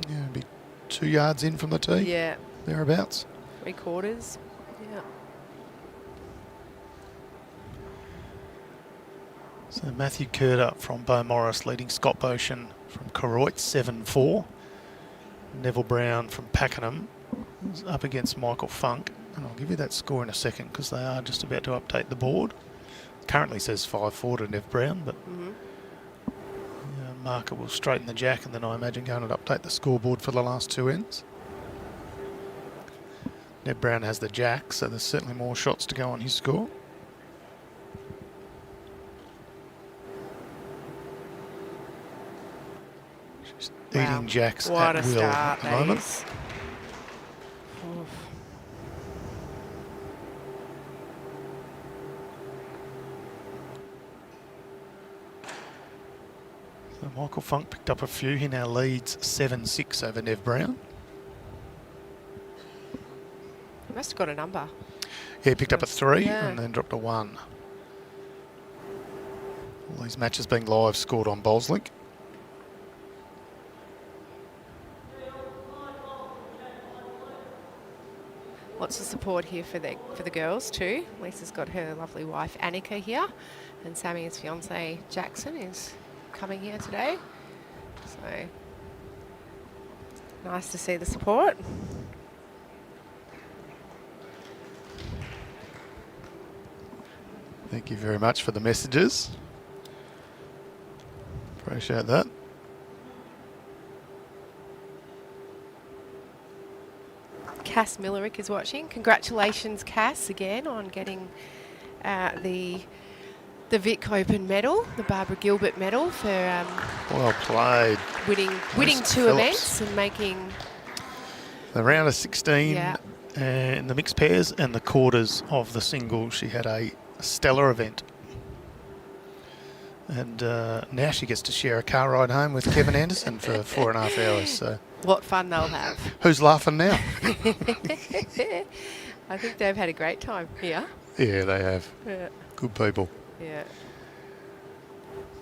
S3: Yeah, it'd be 2 yards in from the tee.
S4: Yeah.
S3: Thereabouts.
S4: 3/4. Yeah.
S3: So Matthew Curter from Beaumaris leading Scott Botion from Koroit 7-4. Neville Brown from Pakenham is up against Michael Funk. And I'll give you that score in a second because they are just about to update the board. Currently says 5-4 to Nev Brown, but marker will straighten the jack and then I imagine going to update the scoreboard for the last 2 ends. Nev Brown has the jack, so there's certainly more shots to go on his score. She's eating jacks
S4: what
S3: at
S4: a
S3: will
S4: start
S3: at the moment.
S4: is. Oof.
S3: So Michael Funk picked up a few. He now leads 7-6 over Nev Brown.
S4: He must have got a number.
S3: Yeah, he picked up a 3
S4: Yeah.
S3: and then dropped a 1. All these matches being live scored on Bowlslink.
S4: Lots of support here for the girls too. Lisa's got her lovely wife Annika here, and Sammy's fiance Jackson is coming here today. So nice to see the support.
S3: Thank you very much for the messages. Appreciate that.
S4: Cass Millerick is watching. Congratulations, Cass, again on getting the Vic Open medal, the Barbara Gilbert medal for
S3: Well played.
S4: winning two
S3: Phillips.
S4: events and making
S3: The round of 16
S4: Yeah.
S3: in the mixed pairs and the quarters of the single. She had a stellar event. And now she gets to share a car ride home with Kevin Anderson for 4.5 hours. So
S4: what fun they'll have.
S3: who's laughing now?
S4: I think they've had a great time here.
S3: Yeah, they have.
S4: Yeah.
S3: Good people.
S4: Yeah.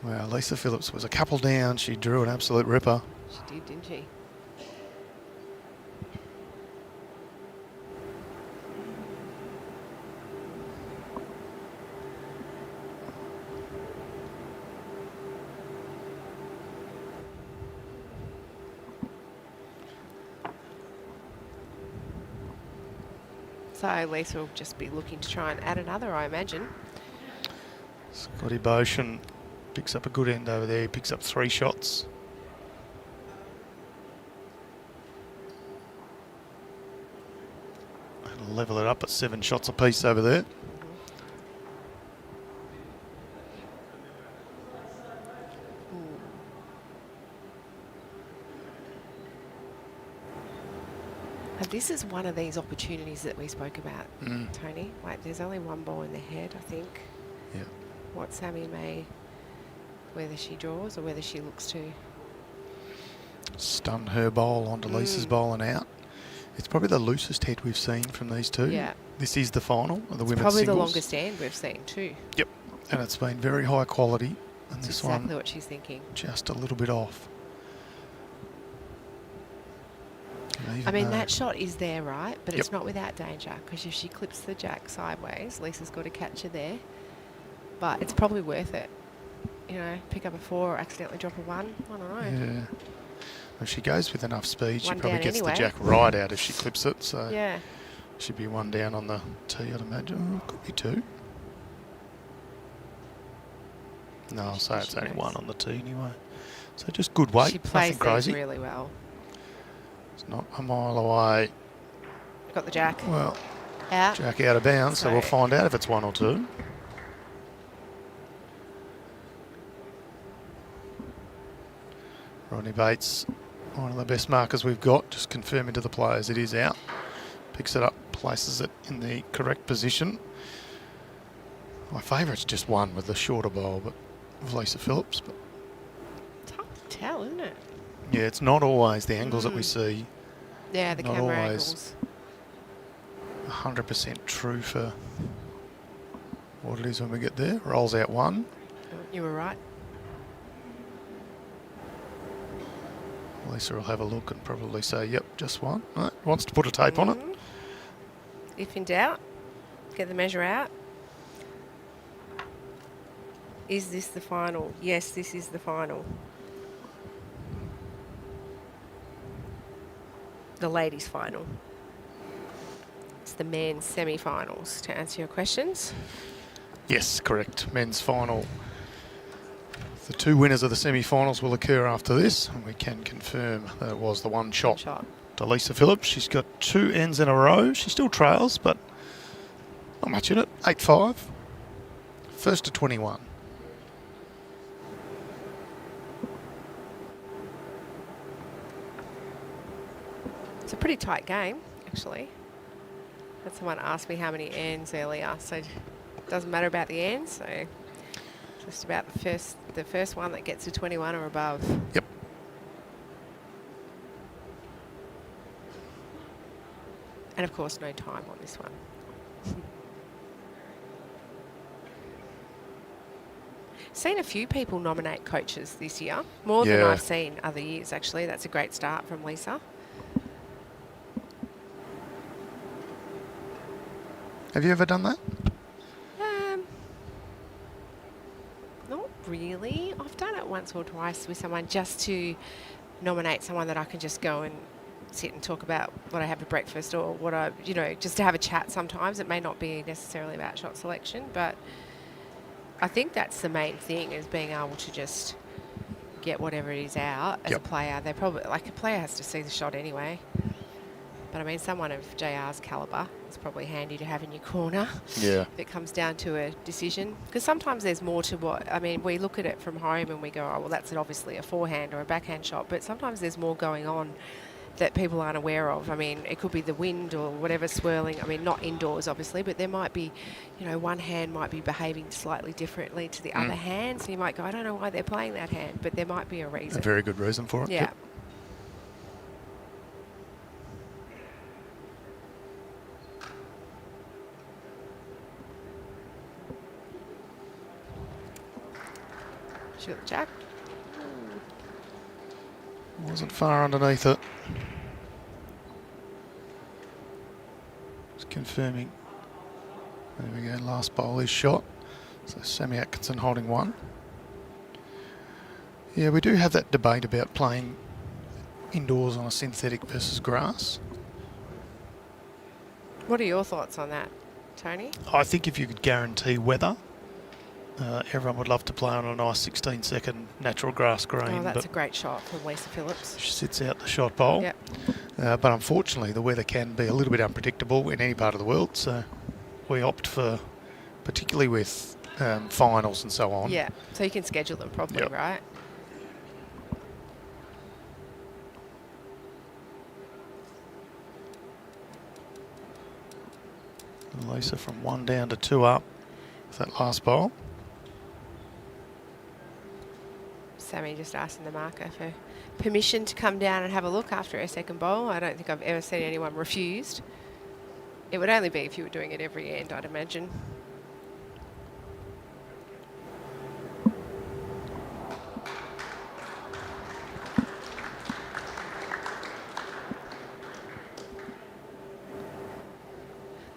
S3: Well, Lisa Phillips was a couple down. She drew an absolute ripper.
S4: She did, didn't she? So Lisa will just be looking to try and add another, I imagine.
S3: Scotty Boshan picks up a good end over there. He picks up 3 shots. And level it up at 7 shots apiece over there.
S4: And this is one of these opportunities that we spoke about, Tony. Like, there's only one ball in the head, I think.
S3: Yeah.
S4: What Sammy may, whether she draws or whether she looks to.
S3: Stun her bowl onto Lisa's bowl and out. It's probably the loosest head we've seen from these two.
S4: Yeah.
S3: This is the final of the
S4: It's
S3: women's
S4: probably
S3: singles.
S4: the longest end we've seen too.
S3: Yep. And it's been very high quality. And
S4: That's
S3: this
S4: exactly
S3: one
S4: what she's thinking.
S3: just a little bit off. And
S4: I mean,
S3: even
S4: that shot is there, right? But it's
S3: Yep.
S4: not without danger, because if she clips the jack sideways, Lisa's got to catch her there. But it's probably worth it. You know, pick up a 4 or accidentally drop a 1. I don't know.
S3: Yeah. If she goes with enough speed, she
S4: One
S3: probably
S4: down
S3: gets
S4: anyway.
S3: the jack right out if she clips it. So
S4: Yeah.
S3: should be 1 down on the tee, I'd imagine. Could be 2. No, I'll say it's
S4: She
S3: only
S4: knows.
S3: 1 on the tee anyway. So just good weight,
S4: She plays
S3: nothing crazy.
S4: these really well.
S3: It's not a mile away.
S4: Got the jack
S3: Well,
S4: out.
S3: jack out of bounds, so we'll
S4: So-
S3: find out if it's 1 or 2. Rodney Bates, one of the best markers we've got, just confirming to the players it is out. Picks it up, places it in the correct position. My favourite's just 1 with the shorter bowl, but of Lisa Phillips. But
S4: It's hard to tell, isn't it?
S3: yeah, it's not always the angles that we see
S4: Yeah, the
S3: Not
S4: camera
S3: always.
S4: angles.
S3: 100% true for what it is when we get there. Rolls out 1.
S4: You were right.
S3: Lisa will have a look and probably say, yep, just 1. Right, wants to put a tape on it.
S4: If in doubt, get the measure out. Is this the final? Yes, this is the final. The ladies' final. It's the men's semi-finals, to answer your questions.
S3: Yes, correct. Men's final. The 2 winners of the semi-finals will occur after this, and we can confirm that it was the 1 shot
S4: Shot.
S3: to Lisa Phillips. She's got 2 ends in a row. She still trails, but not much in it. 8-5. First to 21.
S4: It's a pretty tight game, actually. Had someone asked me how many ends earlier, so it doesn't matter about the ends. So just about the first one that gets to 21 or above.
S3: Yep.
S4: And of course, no time on this one. Seen a few people nominate coaches this year, more than
S3: Yeah.
S4: I've seen other years. Actually, that's a great start from Lisa.
S3: Have you ever done that?
S4: Not really. I've done it once or twice with someone just to nominate someone that I can just go and sit and talk about what I have for breakfast or what I, just to have a chat sometimes. It may not be necessarily about shot selection, but I think that's the main thing, is being able to just get whatever it is out as a player. They probably, like, a player has to see the shot anyway. But I mean, someone of JR's calibre is probably handy to have in your corner.
S3: Yeah.
S4: If it comes down to a decision. Because sometimes there's more to what, I mean, we look at it from home and we go, oh, well, that's obviously a forehand or a backhand shot. But sometimes there's more going on that people aren't aware of. I mean, it could be the wind or whatever swirling. I mean, not indoors, obviously, but there might be, you know, one hand might be behaving slightly differently to the other hand. So you might go, I don't know why they're playing that hand, but there might be a reason.
S3: A very good reason for it.
S4: Yeah.
S3: Yep.
S4: She got the jack.
S3: Wasn't far underneath it. Just confirming. There we go, last bowl is shot. So Sammy Atkinson holding one. Yeah, we do have that debate about playing indoors on a synthetic versus grass.
S4: What are your thoughts on that, Tony?
S3: I think if you could guarantee weather, everyone would love to play on a nice 16-second natural grass green.
S4: Oh, that's a great shot from Lisa Phillips.
S3: She sits out the shot bowl.
S4: Yep.
S3: But unfortunately, the weather can be a little bit unpredictable in any part of the world. So we opt for, particularly with finals and so on.
S4: Yeah, so you can schedule them properly,
S3: Yep.
S4: right?
S3: Lisa from 1 down to 2 up with that last bowl.
S4: Sammy just asking the marker for permission to come down and have a look after her second bowl. I don't think I've ever seen anyone refused. It would only be if you were doing it every end, I'd imagine.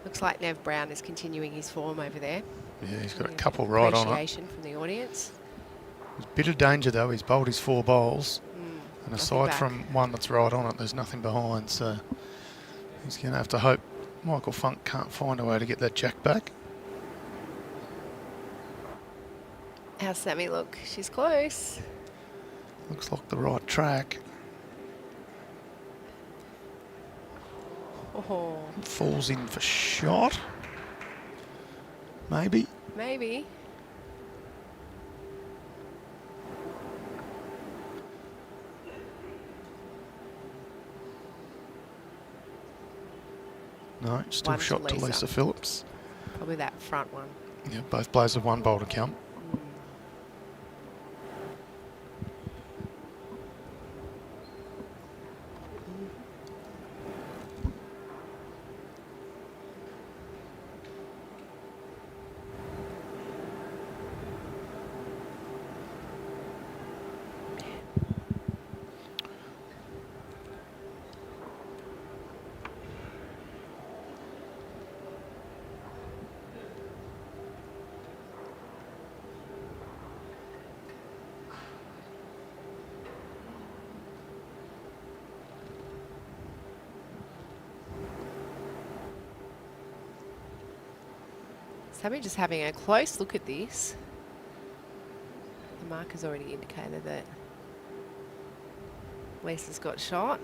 S4: Looks like Nev Brown is continuing his form over there.
S3: Yeah, he's got a couple right on it.
S4: Appreciation from the audience.
S3: There's a bit of danger though. He's bowled his 4 bowls. And
S4: Nothing
S3: aside
S4: back.
S3: from one that's right on it, there's nothing behind. So he's going to have to hope Michael Funk can't find a way to get that jack back.
S4: How's Sammy look? She's close.
S3: Looks like the right track.
S4: Oh,
S3: Falls in for shot. Maybe.
S4: maybe.
S3: No, still
S4: One to
S3: shot to
S4: Lisa.
S3: Lisa Phillips.
S4: Probably that front one.
S3: Yeah, both players have 1 bowl to count.
S4: Sammy just having a close look at this. The marker's already indicated that Lisa's got shot.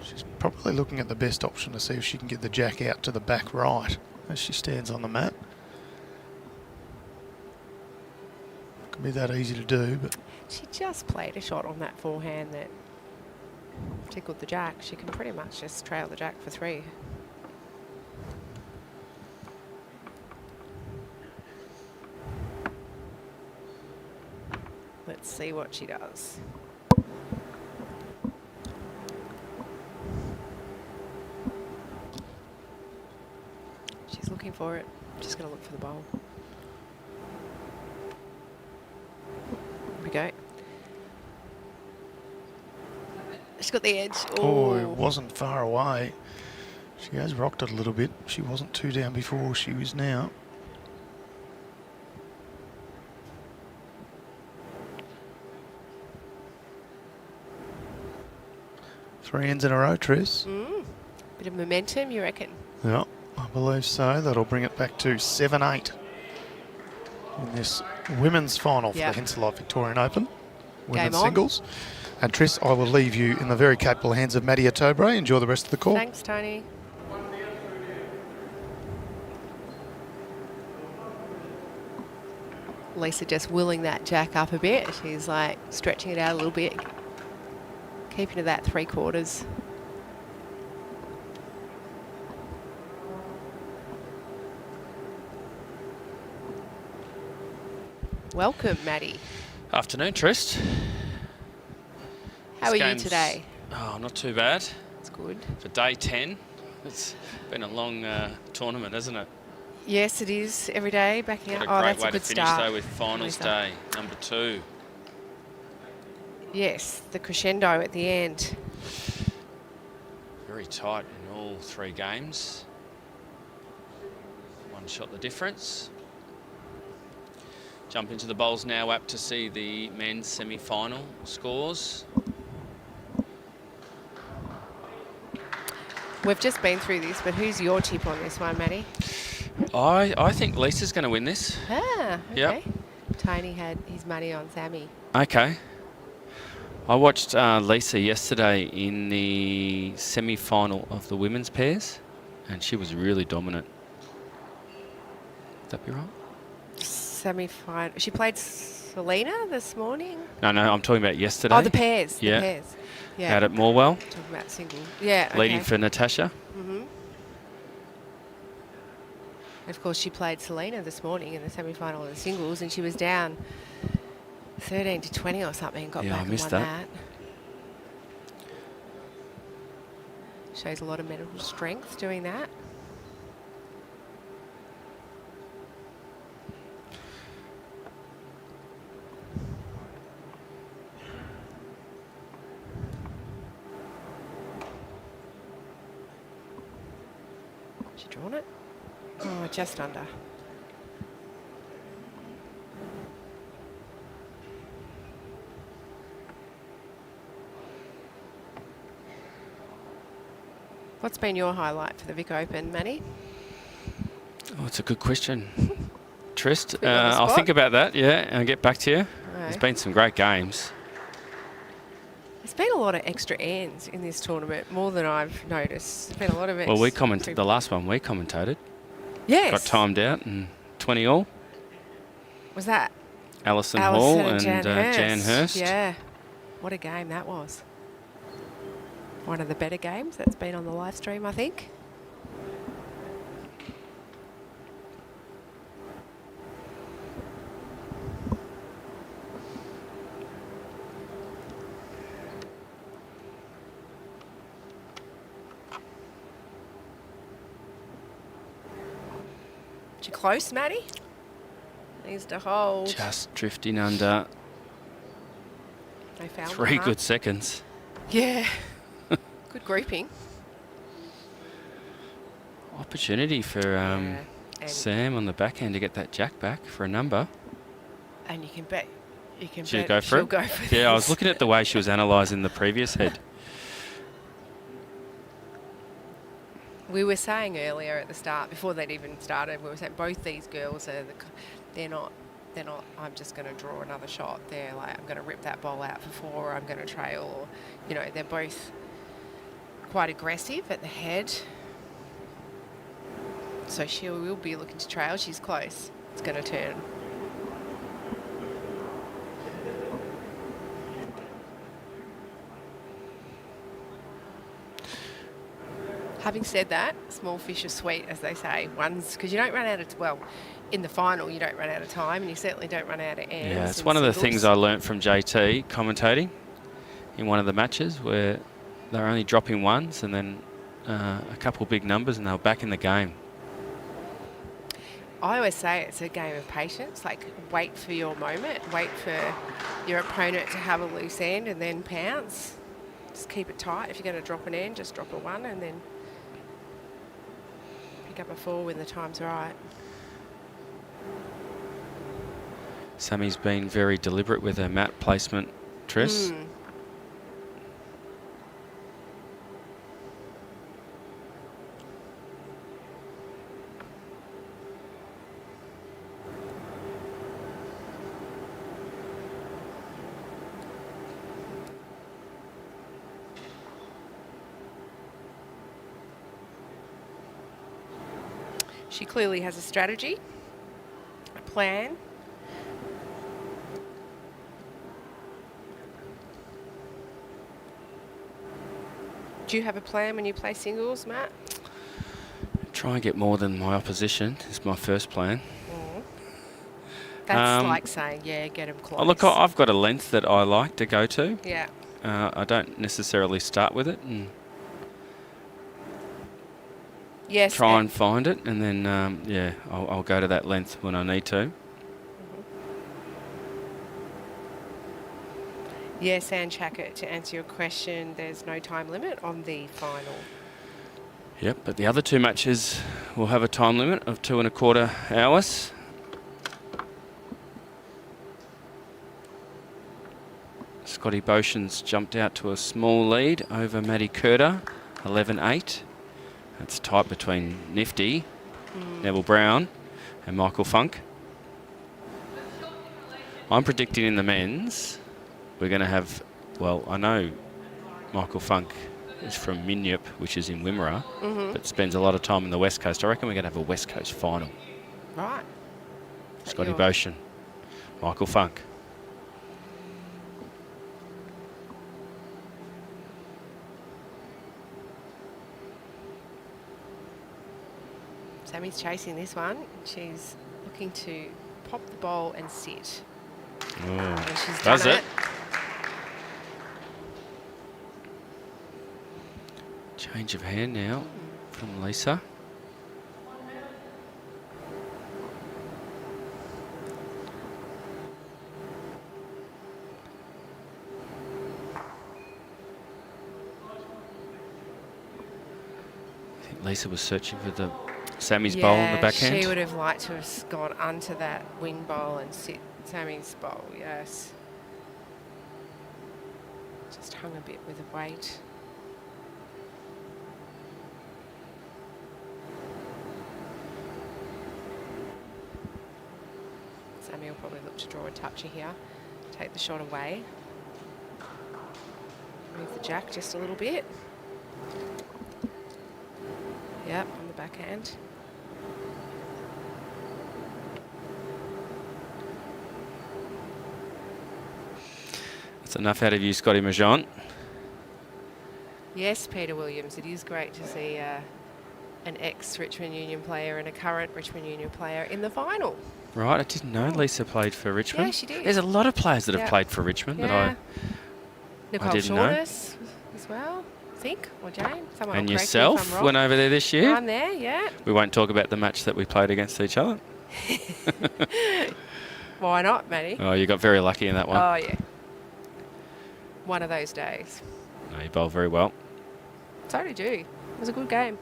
S3: She's probably looking at the best option to see if she can get the jack out to the back right as she stands on the mat. Can be that easy to do, but
S4: She just played a shot on that forehand that tickled the jack. She can pretty much just trail the jack for 3. Let's see what she does. She's looking for it. Just going to look for the bowl. Here we go. She's got the edge.
S3: oh, it wasn't far away. She has rocked it a little bit. She wasn't 2 down before, she is now. 3 ends in a row, Tris.
S4: Bit of momentum, you reckon?
S3: Yeah, I believe so. That'll bring it back to 7-8 in this women's final for
S4: Yep.
S3: the Hinslow Victorian Open. Women's
S4: on.
S3: singles. And Tris, I will leave you in the very capable hands of Maddie Tobre. Enjoy the rest of the call.
S4: Thanks, Tony. Lisa just willing that jack up a bit. She's like stretching it out a little bit, keeping to that 3/4. Welcome, Maddie.
S5: Afternoon, Trist.
S4: How are you today?
S5: Oh, not too bad.
S4: It's good.
S5: For day 10, it's been a long tournament, hasn't it?
S4: Yes, it is. Every day backing up.
S5: What a
S4: Oh,
S5: great
S4: that's
S5: way
S4: a good
S5: to finish,
S4: start.
S5: though, with finals day, number 2.
S4: Yes, the crescendo at the end.
S5: Very tight in all 3 games. One shot the difference. Jump into the bowls now, apt to see the men's semi-final scores.
S4: We've just been through this, but who's your tip on this one, Maddie?
S5: I think Lisa's going to win this.
S4: Ah, okay.
S5: Yep.
S4: Tony had his money on Sammy.
S5: Okay. I watched Lisa yesterday in the semi-final of the women's pairs, and she was really dominant. Would that be right?
S4: Semi-final. She played Selena this morning.
S5: No, I'm talking about yesterday.
S4: Oh, the pairs.
S5: Yeah.
S4: The pairs. Yeah.
S5: Out at Morwell,
S4: Talking about single. Yeah.
S5: leading
S4: okay.
S5: for Natasha.
S4: Of course, she played Selena this morning in the semi-final of the singles, and she was down 13-20 or something. And got
S5: Yeah,
S4: back
S5: I
S4: and
S5: missed
S4: won
S5: that.
S4: Shows a lot of mental strength doing that. She drawn it? Oh, just under. What's been your highlight for the Vic Open, Manny?
S5: Oh, it's a good question. Trist,
S4: Put you on the
S5: I'll
S4: spot.
S5: think about that, yeah, and I'll get back to you.
S4: Right.
S5: There's been some great games.
S4: There's been a lot of extra ends in this tournament, more than I've noticed. There's been a lot of
S5: Well, we
S4: extra.
S5: commented, the last one we commentated,
S4: Yes.
S5: got timed out and 20 all.
S4: Was that
S5: Alison
S4: Alison
S5: Hall
S4: and
S5: and Jan Hurst.
S4: Yeah. What a game that was. One of the better games that's been on the live stream, I think. Too close, Maddie? Needs to hold.
S5: Just drifting under
S4: They found
S5: 3
S4: the
S5: good seconds.
S4: Yeah. Good grouping.
S5: Opportunity for
S4: Yeah. And,
S5: Sam on the backhand to get that jack back for a number.
S4: and you can bet. You can
S5: She'll
S4: bet
S5: go for
S4: she'll
S5: it?
S4: go for
S5: Yeah, I was
S4: this.
S5: looking at the way she was analysing the previous head.
S4: We were saying earlier at the start, before they'd even started, we were saying both these girls are they're not. I'm just going to draw another shot. They're like, I'm going to rip that ball out for 4, or I'm going to trail, or they're both quite aggressive at the head. So she will be looking to trail. She's close. It's going to turn. Having said that, small fish are sweet, as they say. One's because you don't run out of in the final you don't run out of time, and you certainly don't run out of ends.
S5: Yeah, it's
S4: in
S5: one of the
S4: singles.
S5: things I learnt from JT commentating in one of the matches where they're only dropping ones and then a couple big numbers and they were back in the game.
S4: I always say it's a game of patience. Like, wait for your moment, wait for your opponent to have a loose end, and then pounce. Just keep it tight. If you're going to drop an end, just drop a 1 and then pick up a 4 when the time's right.
S5: Sammy's been very deliberate with her mat placement, Triss.
S4: She clearly has a strategy, a plan. Do you have a plan when you play singles, Matt?
S5: Try and get more than my opposition is my first plan.
S4: That's like saying, yeah, get them close.
S5: Oh, look, I've got a length that I like to go to.
S4: Yeah.
S5: I don't necessarily start with it and
S4: Yes.
S5: try and find it, and then, yeah, I'll go to that length when I need to.
S4: Yes, Anne Chackett, to answer your question, there's no time limit on the final.
S5: Yep, but the other 2 matches will have a time limit of 2¼ hours. Scotty Boshan's jumped out to a small lead over Maddie Curter, 11-8. That's tight between Nifty, Neville Brown and Michael Funk. I'm predicting in the men's, we're going to have, well, I know Michael Funk is from Minyip, which is in Wimmera, but spends a lot of time in the West Coast. I reckon we're going to have a West Coast final.
S4: Right.
S5: Scotty Boshan, Michael Funk.
S4: Sammy's chasing this one. She's looking to pop the ball and sit. And she's
S5: Does
S4: done
S5: it? Change of hand now from Lisa. I think Lisa was searching for the Sammy's bowl on the backhand.
S4: She would have liked to have gone onto that wing bowl and sit Sammy's bowl, yes. Just hung a bit with the weight. Sammy will probably look to draw a toucher here, take the shot away. Move the jack just a little bit. Yep, on the backhand.
S5: That's enough out of you, Scotty Majon.
S4: Yes, Peter Williams, it is great to see an ex-Richmond Union player and a current Richmond Union player in the final.
S5: Right, I didn't know Lisa played for Richmond.
S4: Yeah, she did.
S5: There's a lot of players that have played for Richmond that I
S4: Nicole
S5: didn't know.
S4: Shortis as well, I think, or Jane. Someone
S5: And
S4: will correct me if
S5: yourself
S4: I'm wrong.
S5: went over there this year.
S4: I'm there, yeah.
S5: We won't talk about the match that we played against each other.
S4: Why not, Maddie?
S5: Oh, you got very lucky in that one.
S4: Oh, yeah. One of those days.
S5: No, you bowled very well.
S4: So did you. It was a good game.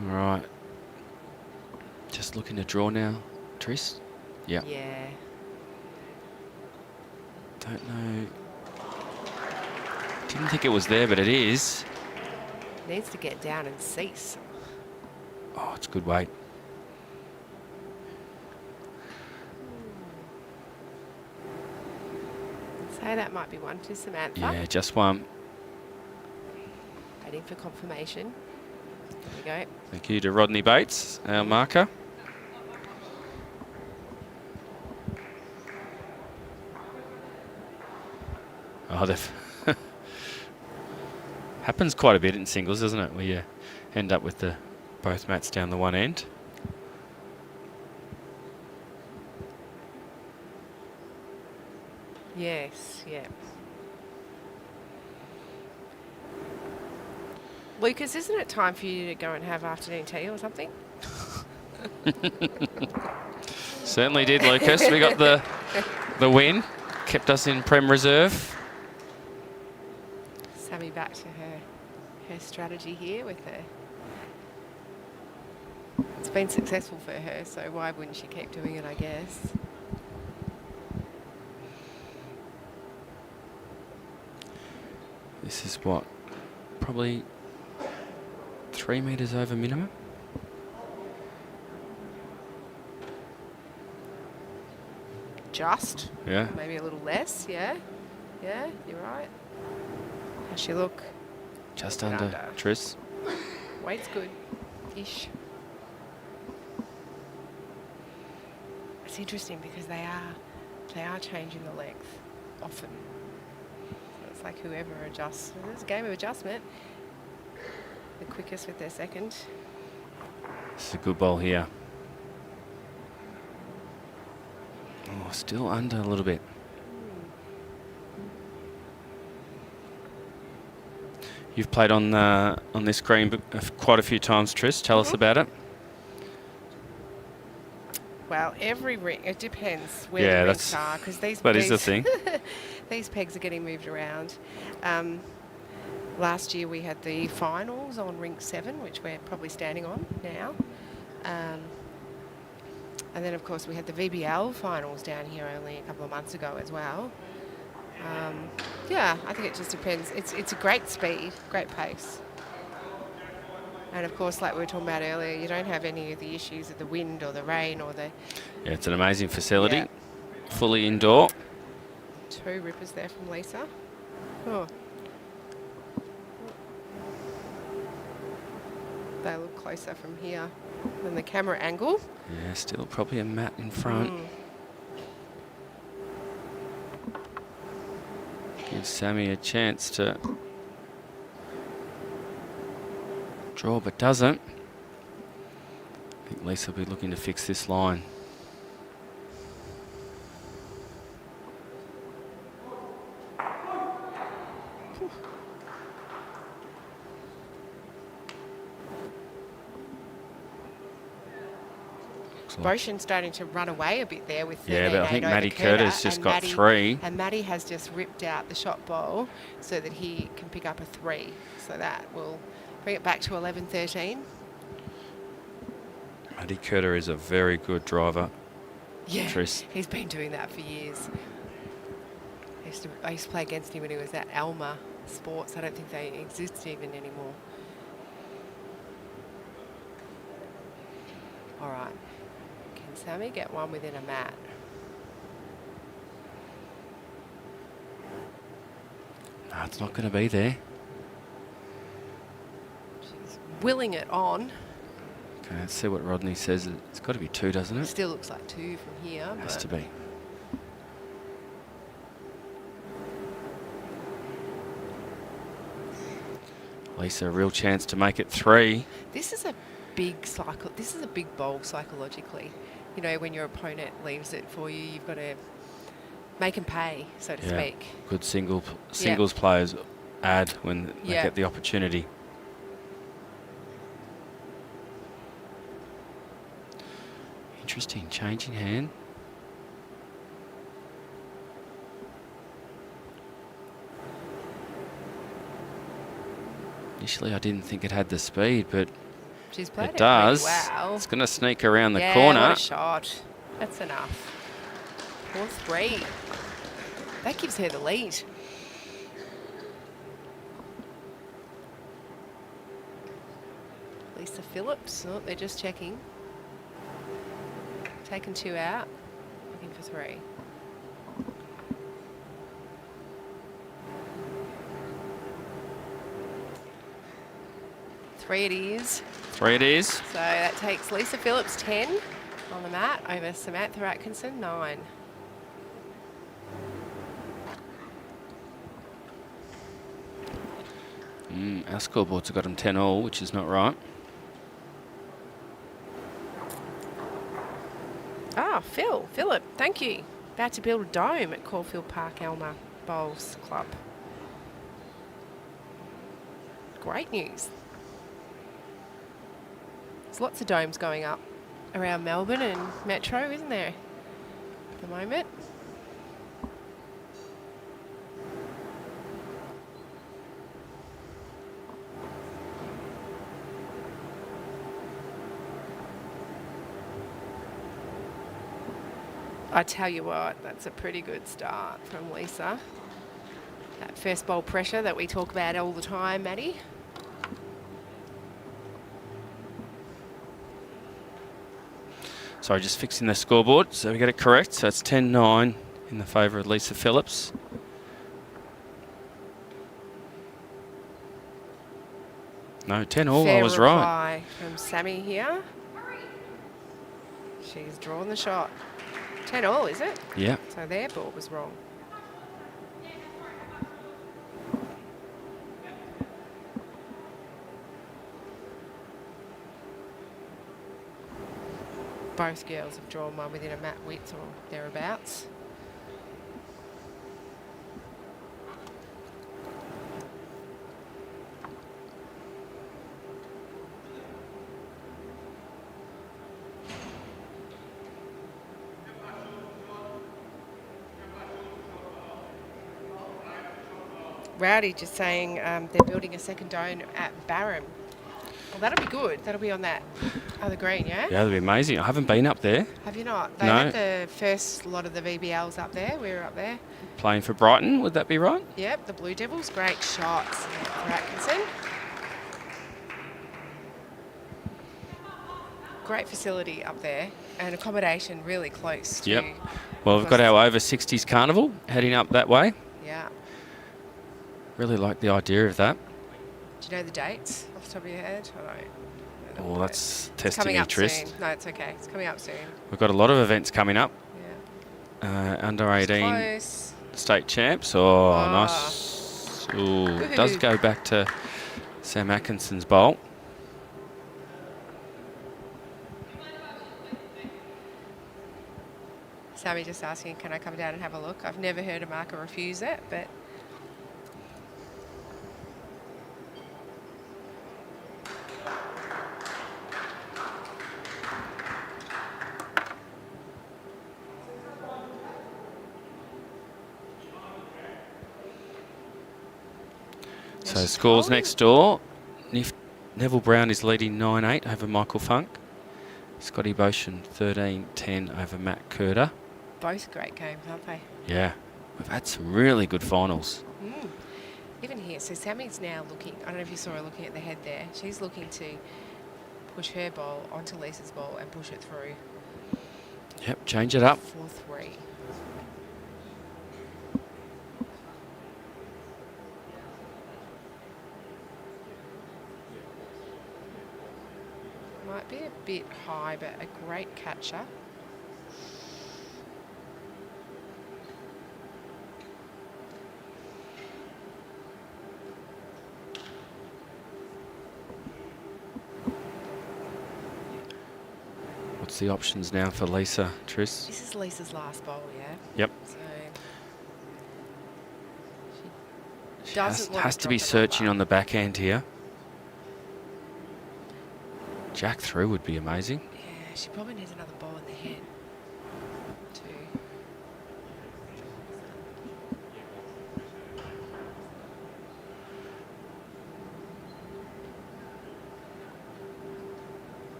S5: All right. Just looking to draw now, Tris. Yeah.
S4: Yeah.
S5: Don't know. Didn't think it was there, but it is.
S4: Needs to get down and cease.
S5: Oh, it's good weight.
S4: So that might be one to Samantha.
S5: Yeah, just one.
S4: Waiting for confirmation. There we go.
S5: Thank you to Rodney Bates, our marker. Oh, they've happens quite a bit in singles, doesn't it? Where you end up with the both mats down the one end.
S4: Yes, yeah. Lucas, isn't it time for you to go and have afternoon tea or something?
S5: Certainly did, Lucas. We got the win. Kept us in Prem Reserve.
S4: Sammy back to her strategy here with her. It's been successful for her, so why wouldn't she keep doing it, I guess?
S5: This is what? Probably 3 metres over minimum.
S4: Just.
S5: Yeah.
S4: Maybe a little less, yeah. Yeah, you're right. How's she look?
S5: Just
S4: Bit
S5: under Tris.
S4: Weight's good. Ish. It's interesting because they are changing the length often. So it's like whoever adjusts. It's a game of adjustment. The quickest with their second.
S5: This is a good ball here. Oh, still under a little bit. You've played on this green quite a few times, Tris. Tell us about it.
S4: Well, every ring, it depends where
S5: Yeah,
S4: the rings are, because
S5: that is the thing.
S4: these pegs are getting moved around. Last year we had the finals on rink 7, which we're probably standing on now. And then, of course, we had the VBL finals down here only a couple of months ago as well. Yeah, I think it just depends. It's a great speed, great pace. And, of course, like we were talking about earlier, you don't have any of the issues of the wind or the rain or the...
S5: Yeah, it's an amazing facility.
S4: Yeah.
S5: Fully indoor.
S4: 2 rippers there from Lisa. Oh. They look closer from here than the camera angle.
S5: Yeah, still probably a mat in front. Gives Sammy a chance to draw, but doesn't. I think Lisa will be looking to fix this line.
S4: Motion starting to run away a bit there with the
S5: Yeah, but I think Maddie Curtis just got 3.
S4: And Maddie has just ripped out the shot ball so that he can pick up a 3. So that will bring it back to 11-13.
S5: Maddie Curtis is a very good driver.
S4: Yeah,
S5: Tris.
S4: he's been doing that for years. I used to play against him when he was at Alma Sports. I don't think they exist even anymore. All right. Can Sammy get one within a mat?
S5: No, it's not going to be there.
S4: She's willing it on.
S5: Okay, let's see what Rodney says. It's got to be 2, doesn't it?
S4: Still looks like 2 from here.
S5: Has to be. Lisa, a real chance to make it 3.
S4: This is a big cycle. This is a big bowl psychologically. You know, when your opponent leaves it for you, you've got to make them pay, so to speak.
S5: Good singles players add when they get the opportunity. Interesting, changing hand. Initially, I didn't think it had the speed, but
S4: she's played
S5: it does.
S4: Well.
S5: It's going to sneak around the
S4: Yeah,
S5: corner.
S4: what a shot. That's enough. 4-3. That gives her the lead. Lisa Phillips. Oh, they're just checking. Taken 2 out. Looking for 3. Three it is.
S5: 3 it is.
S4: So that takes Lisa Phillips 10 on the mat over Samantha Atkinson 9.
S5: Our scoreboards have got them 10 all, which is not right.
S4: Ah, Philip, thank you. About to build a dome at Caulfield Park Alma Bowls Club. Great news. There's lots of domes going up around Melbourne and Metro, isn't there, at the moment? I tell you what, that's a pretty good start from Lisa. That first bowl pressure that we talk about all the time, Maddie.
S5: Sorry, just fixing the scoreboard so we get it correct. So it's 10-9 in the favour of Lisa Phillips. No, 10 all, I
S4: Fair
S5: was right.
S4: reply from Sammy here. She's drawn the shot. 10 all, is it?
S5: Yeah.
S4: So their ball was wrong. Both girls have drawn one within a mat width or thereabouts. Rowdy just saying they're building a second dome at Barham. Well, that'll be good. That'll be on that other green, yeah?
S5: Yeah, that'd be amazing. I haven't been up there.
S4: Have you not? They
S5: No.
S4: had the first lot of the VBLs up there. We were up there.
S5: Playing for Brighton, would that be right?
S4: Yep, the Blue Devils. Great shots for Atkinson. Great facility up there and accommodation really close to...
S5: Yep. Well, we've got our over 60s carnival heading up that way.
S4: Yeah.
S5: Really like the idea of that.
S4: Do you know the dates off the top of your head? I don't.
S5: Oh, that's
S4: It's
S5: testing
S4: coming
S5: you,
S4: up
S5: Tris.
S4: soon. No, it's okay. It's coming up soon.
S5: We've got a lot of events coming up.
S4: Yeah.
S5: Under
S4: It's
S5: 18
S4: close.
S5: state champs. Oh, nice. Ooh, it does
S4: Woohoo.
S5: go back to Sam Atkinson's bowl.
S4: Sammy just asking, can I come down and have a look? I've never heard a marker refuse it, but...
S5: So scores next door. Neville Brown is leading 9-8 over Michael Funk. Scotty Boschen 13-10 over Matt Curter.
S4: Both great games, aren't they?
S5: Yeah, we've had some really good finals.
S4: Even here, so Sammy's now looking, I don't know if you saw her looking at the head there, she's looking to push her ball onto Lisa's ball and push it through
S5: Yep, change it up.
S4: for 3. Might be a bit high, but a great catcher.
S5: What's the options now for Lisa, Tris?
S4: This is Lisa's last bowl, yeah?
S5: Yep.
S4: So
S5: She
S4: doesn't want
S5: has
S4: to
S5: to be
S4: drop it
S5: searching
S4: over.
S5: on the back end here. Jack through would be amazing.
S4: yeah, she probably needs another ball in the head too.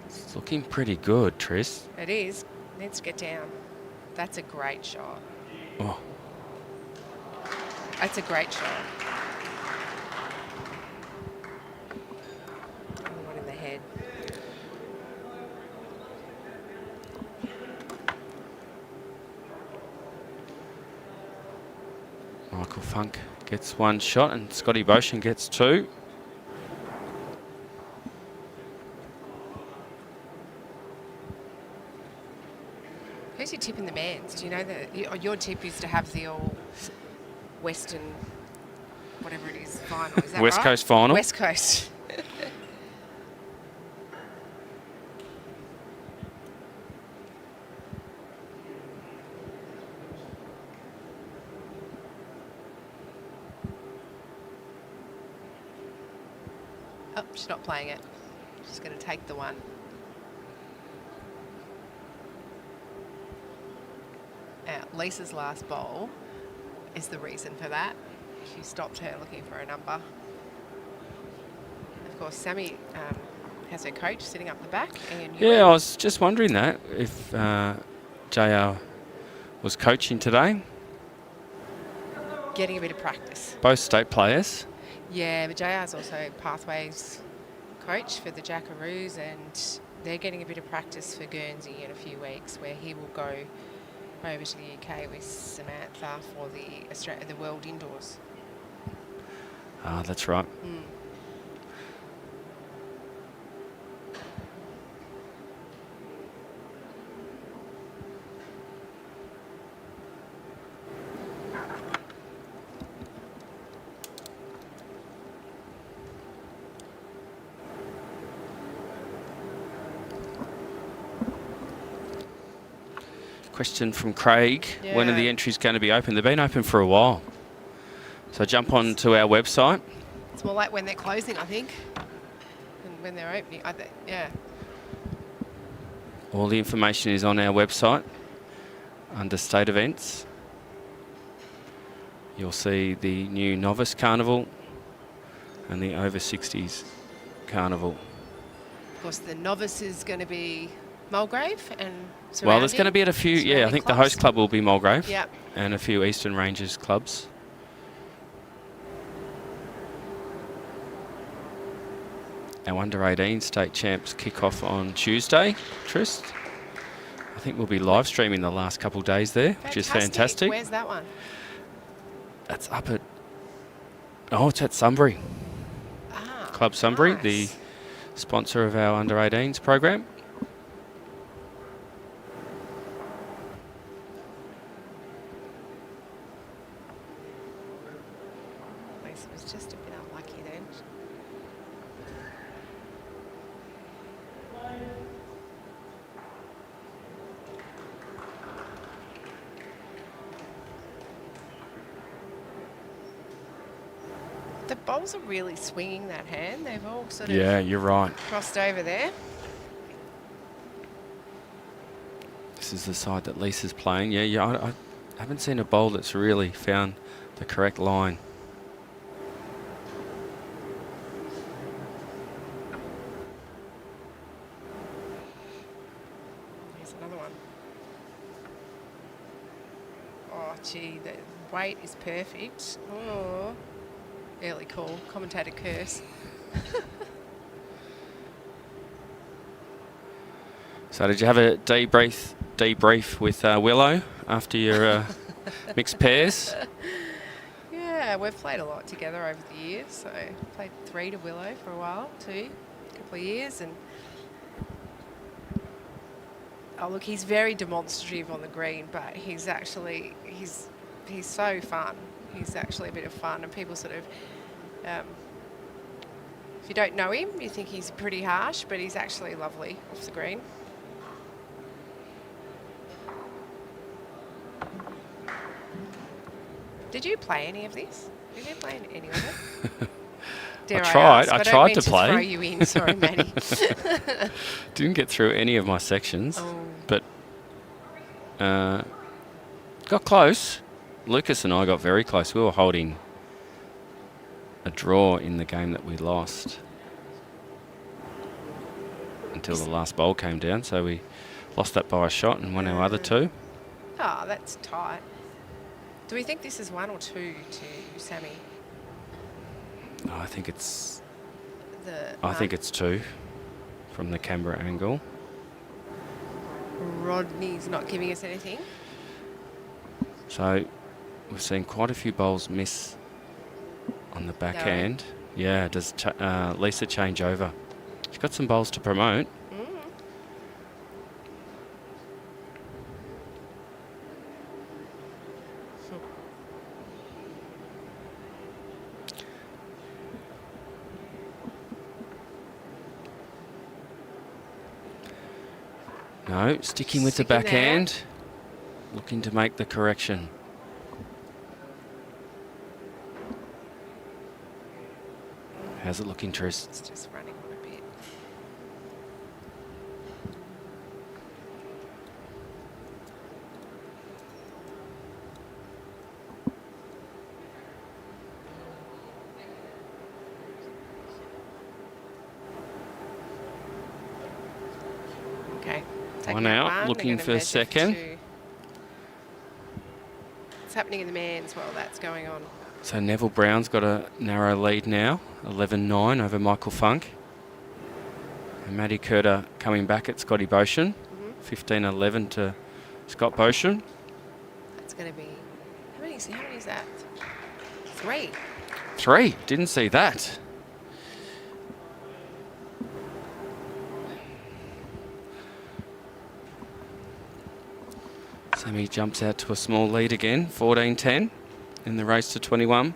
S5: It's looking pretty good, Tris.
S4: It is. Needs to get down. That's a great shot.
S5: Oh,
S4: That's a great shot. Another one in the head.
S5: Michael Funk gets one shot and Scotty Boschen gets 2.
S4: Who's your tip in the men's? Do you know that your tip is to have the all Western, whatever it is, final? Is that
S5: West
S4: right?
S5: Coast final.
S4: West Coast. Oh, she's not playing it. She's going to take the one. Now, Lisa's last bowl is the reason for that. She stopped her looking for a number. Of course, Sammy has her coach sitting up the back. Ian
S5: Yeah, I was just wondering that if JR was coaching today.
S4: getting a bit of practice.
S5: Both state players.
S4: Yeah, but JR's also Pathways coach for the Jackaroos, and they're getting a bit of practice for Guernsey in a few weeks, where he will go over to the UK with Samantha for the World Indoors.
S5: Ah, that's right. Question from Craig. When are the entries going to be open? They've been open for a while. So jump on to our website.
S4: It's more like when they're closing, I think, and when they're opening. I think, yeah.
S5: All the information is on our website under state events. You'll see the new Novice Carnival and the over 60s Carnival.
S4: Of course, the Novice is going to be Mulgrave and surrounding.
S5: Well, there's going to be at a few, yeah, I think the host club will be Mulgrave.
S4: Yep.
S5: And a few Eastern Ranges clubs. Our under-18 state champs kick off on Tuesday, Trist. I think we'll be live streaming the last couple of days there, which is fantastic.
S4: Where's that one?
S5: That's up at, it's at Sunbury. Club Sunbury, the sponsor of our under-18s program.
S4: Lisa was just a bit unlucky then. The bowls are really swinging that hand. They've all sort of
S5: You're right.
S4: crossed over there.
S5: This is the side that Lisa's playing. I haven't seen a bowl that's really found the correct line.
S4: Here's another one. Oh, gee, the weight is perfect. Oh, early call. Commentator curse.
S5: So did you have a debrief with Willow after your mixed pairs?
S4: Yeah, we've played a lot together over the years. So played 3 to Willow for a while, 2, a couple of years, and oh look, he's very demonstrative on the green, but he's actually he's so fun. He's actually a bit of fun, and people sort of if you don't know him, you think he's pretty harsh, but he's actually lovely off the green. Did you play any of this? Did you play any of it? Dare
S5: I tried.
S4: ask?
S5: I
S4: don't
S5: tried
S4: mean
S5: to play.
S4: Throw you in, sorry, Maddie.
S5: Didn't get through any of my sections, but got close. Lucas and I got very close. We were holding a draw in the game that we lost until the last bowl came down. So we lost that by a shot and won our other 2.
S4: Oh, that's tight. Do we think this is 1 or 2 to Sammy?
S5: No, I think it's.
S4: I
S5: think it's 2 from the Canberra angle.
S4: Rodney's not giving us anything.
S5: So we've seen quite a few bowls miss on the backhand. Yeah, does Lisa change over? She's got some bowls to promote. No, sticking with the backhand, looking to make the correction. How's it looking, Tris?
S4: It's just running on a bit. Okay.
S5: One out, looking for second.
S4: It's happening in the men's while that's going on.
S5: So Neville Brown's got a narrow lead now, 11-9 over Michael Funk. And Maddie Curter coming back at Scotty Boshan, 15-11 to Scott Boshan.
S4: That's going to be, how many is that? 3.
S5: 3, didn't see that. Sammy jumps out to a small lead again, 14-10 in the race to 21.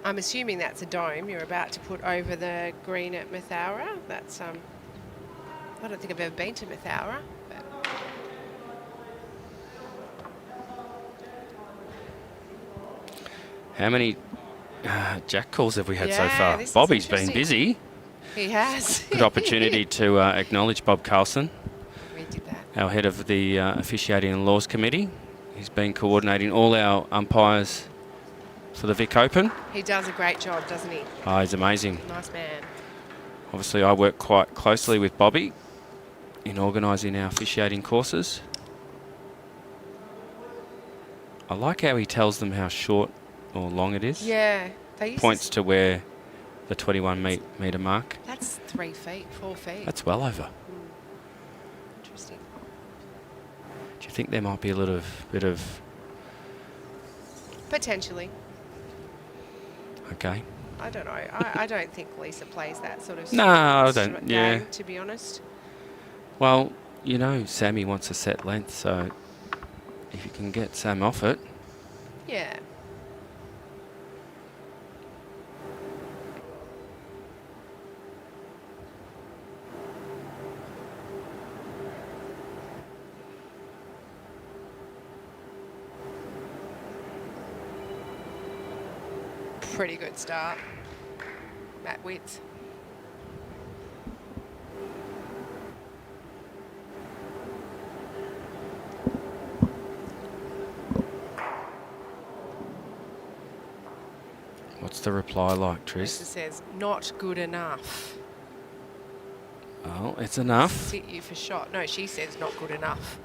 S4: I'm assuming that's a dome you're about to put over the green at Mathaura. That's I don't think I've ever been to Mathaura. But
S5: How many jack calls have we had so
S4: Yeah,
S5: far?
S4: this is
S5: Bobby's been
S4: interesting.
S5: busy.
S4: he has.
S5: Good opportunity to acknowledge Bob Carlson,
S4: We did that.
S5: our head of the Officiating and Laws Committee. He's been coordinating all our umpires for the Vic Open.
S4: He does a great job, doesn't he?
S5: Oh, he's amazing.
S4: Nice man.
S5: Obviously, I work quite closely with Bobby in organising our officiating courses. I like how he tells them how short or long it is.
S4: Yeah. They used
S5: Points
S4: to,
S5: to where the 21 metre mark.
S4: that's 3 feet, 4 feet.
S5: That's well over.
S4: Interesting.
S5: Do you think there might be a little bit of...
S4: Potentially.
S5: Okay.
S4: I don't know. I don't think Lisa plays that sort of
S5: No, I
S4: sort
S5: don't,
S4: of
S5: yeah.
S4: game, to be honest.
S5: Well, you know, Sammy wants a set length, so if you can get Sam off it.
S4: Yeah. Pretty good start. Matt Witts.
S5: What's the reply like,
S4: Lisa
S5: Tris?
S4: says, not good enough.
S5: Well, it's enough.
S4: Sit you for shot. No, she says not good enough.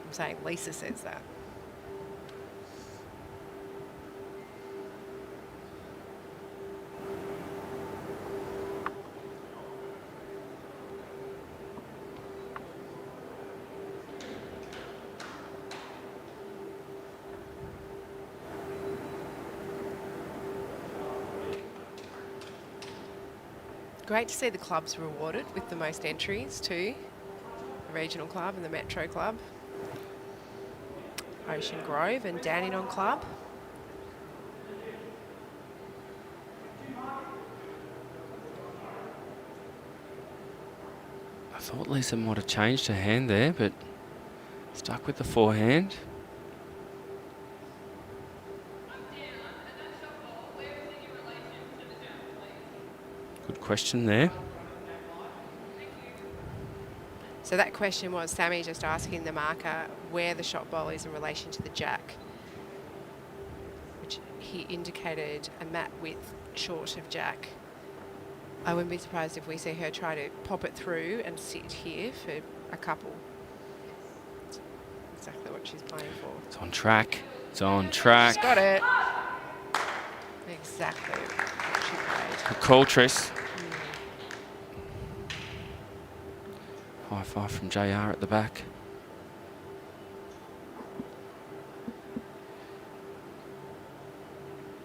S4: I'm saying Lisa says that. Great to see the clubs rewarded with the most entries too. The Regional Club and the Metro Club. Ocean Grove and Dandenong Club.
S5: I thought Lisa might have changed her hand there, but stuck with the forehand. Good question there.
S4: So that question was Sammy just asking the marker where the shot ball is in relation to the jack, which he indicated a mat width short of jack. I wouldn't be surprised if we see her try to pop it through and sit here for a couple. That's exactly what she's playing for.
S5: It's on track. It's on track.
S4: She's got it. Exactly what she played.
S5: Good call, Tris. High five from JR at the back.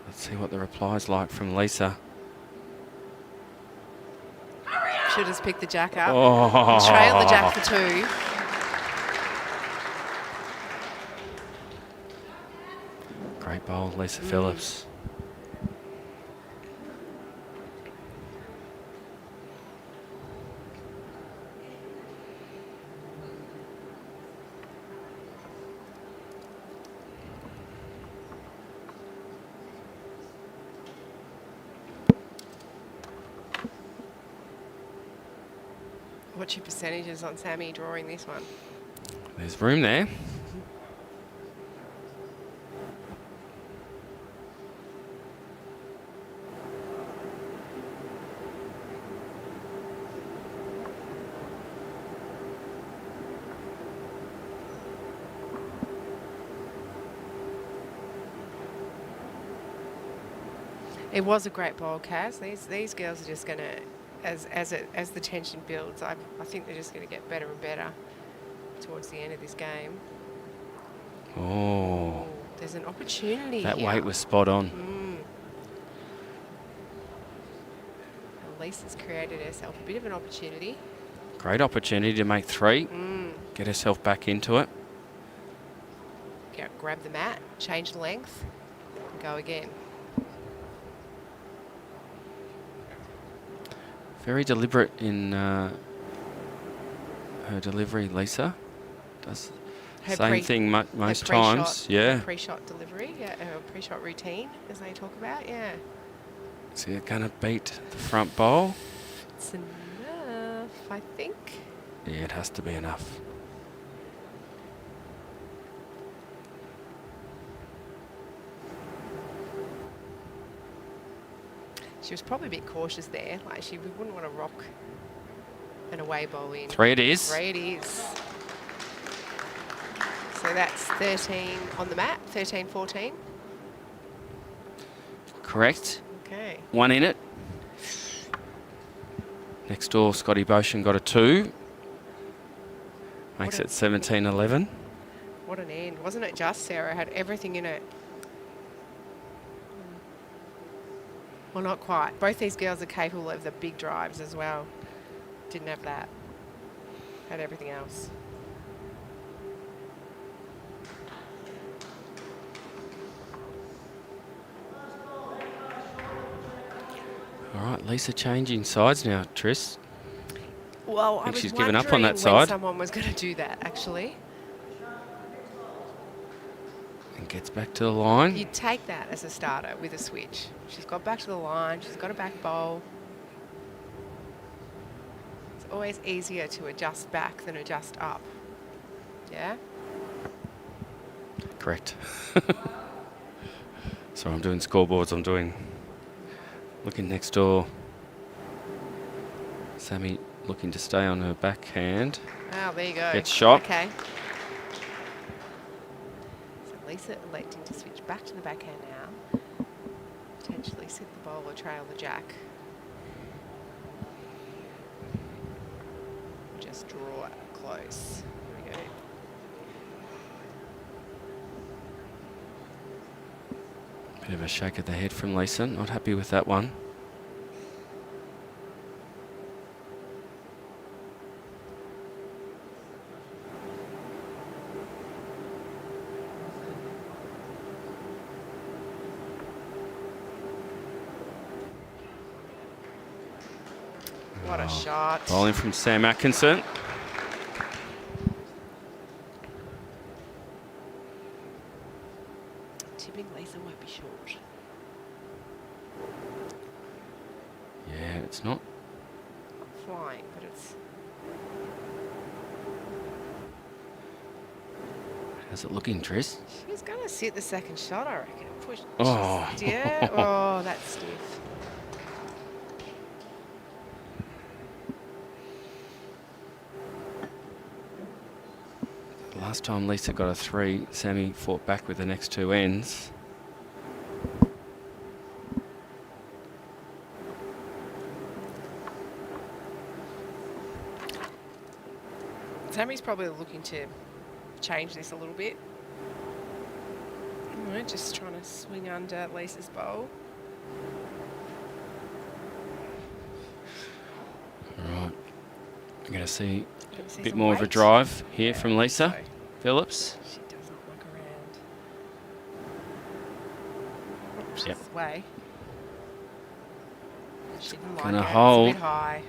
S5: Let's see what the reply's like from Lisa.
S4: Should have picked the jack up.
S5: Oh.
S4: Trail the jack for 2.
S5: Great bowl, Lisa Phillips.
S4: What's your percentages on Sammy drawing this one?
S5: There's room there.
S4: It was a great bowl, Kaz. These girls are just going to, as the tension builds, I think they're just going to get better and better towards the end of this game.
S5: Oh,
S4: There's an opportunity
S5: that
S4: here.
S5: weight was spot on.
S4: And Lisa's created herself a bit of an opportunity.
S5: Great opportunity to make 3. Get herself back into it.
S4: Grab the mat, change the length, and go again.
S5: Very deliberate in her delivery, Lisa. Does
S4: Her
S5: same thing most times. Yeah.
S4: Pre-shot delivery, yeah, her pre-shot routine, as they talk about, yeah.
S5: So you're going to beat the front bowl.
S4: It's enough, I think.
S5: Yeah, it has to be enough.
S4: She was probably a bit cautious there. Like, she wouldn't want to rock an away bowl in.
S5: 3 it is.
S4: 3 it is. So that's 13 on the mat, 13, 14.
S5: Correct.
S4: Okay.
S5: 1 in it. Next door, Scotty Boshin got a 2. Makes it 17-11.
S4: What an end. Wasn't it just Sarah had everything in it? Well, not quite. Both these girls are capable of the big drives as well. Didn't have that. Had everything else.
S5: All right, Lisa changing sides now, Tris.
S4: Well, I
S5: think
S4: was
S5: she's given up on that
S4: wondering
S5: side.
S4: when someone was going to do that, actually.
S5: And gets back to the line.
S4: You'd take that as a starter with a switch. She's got back to the line. She's got a back bowl. It's always easier to adjust back than adjust up. Yeah?
S5: Correct. So I'm doing scoreboards. I'm doing looking next door. Sammy looking to stay on her backhand.
S4: Oh, there you go.
S5: Gets shot.
S4: Okay. So Lisa electing to switch back to the backhand now. Potentially sit the bowl or trail the jack. Just draw it close. There we go.
S5: Bit of a shake of the head from Lisa. Not happy with that one.
S4: What a shot.
S5: Bowling from Sam Atkinson.
S4: Tipping Lisa won't be short.
S5: Yeah, it's not.
S4: Not flying, but it's...
S5: How's it looking, Tris?
S4: She's going to sit the second shot, I reckon. Push.
S5: Oh.
S4: Yeah. Oh, that's stiff.
S5: Last time Lisa got a 3, Sammy fought back with the next 2 ends.
S4: Sammy's probably looking to change this a little bit. Right, just trying to swing under Lisa's bowl.
S5: All right. We're going to see
S4: Gonna see
S5: a bit
S4: some
S5: more of a
S4: weight.
S5: drive here
S4: Yeah,
S5: from Lisa
S4: so
S5: Phillips.
S4: she doesn't look around. Oh, she's
S5: Yep.
S4: way. She didn't like
S5: Gonna
S4: it.
S5: hold.
S4: It's a bit high.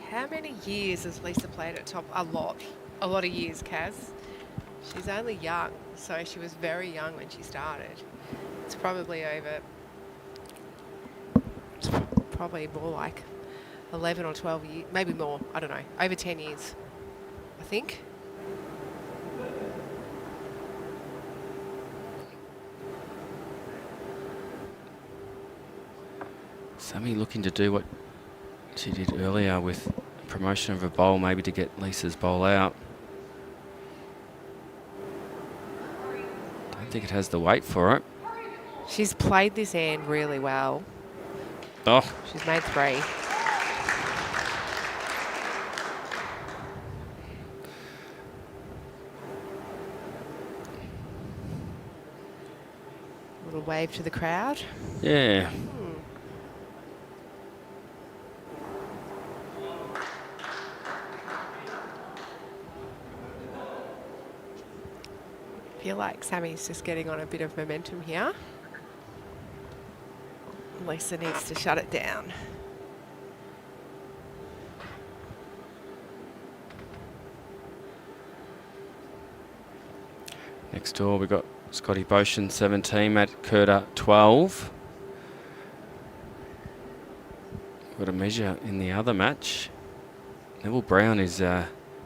S4: How many years has Lisa played at top? A lot of years, Kaz. She's only young, so she was very young when she started. It's probably over, it's probably more like 11 or 12 years, maybe more, I don't know, over 10 years, I think.
S5: Sammy looking to do what she did earlier with promotion of a bowl, maybe to get Lisa's bowl out. Don't think it has the weight for it.
S4: She's played this hand really well.
S5: Oh,
S4: She's made 3. Little wave to the crowd.
S5: yeah.
S4: feel like Sammy's just getting on a bit of momentum here. Lisa needs to shut it down.
S5: Next door, we've got Scotty Boshin, 17, Matt Curter, 12. Got a measure in the other match. Neville Brown is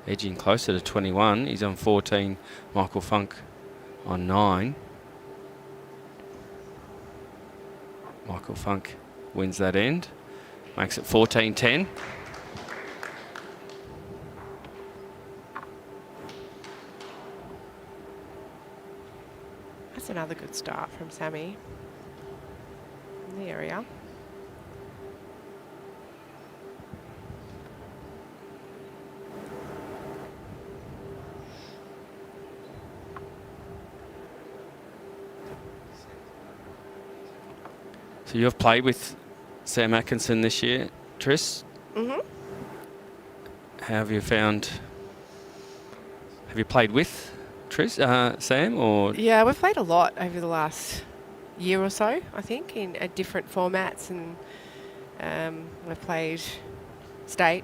S5: edging closer to 21. He's on 14. Michael Funk on 9. Michael Funk wins that end. Makes it 14-10.
S4: That's another good start from Sammy in the area.
S5: So you've played with Sam Atkinson this year, Tris.
S4: Mm-hmm.
S5: How have you found? Have you played with Tris, Sam, or?
S4: Yeah, we've played a lot over the last year or so, I think, in different formats, and we've played state,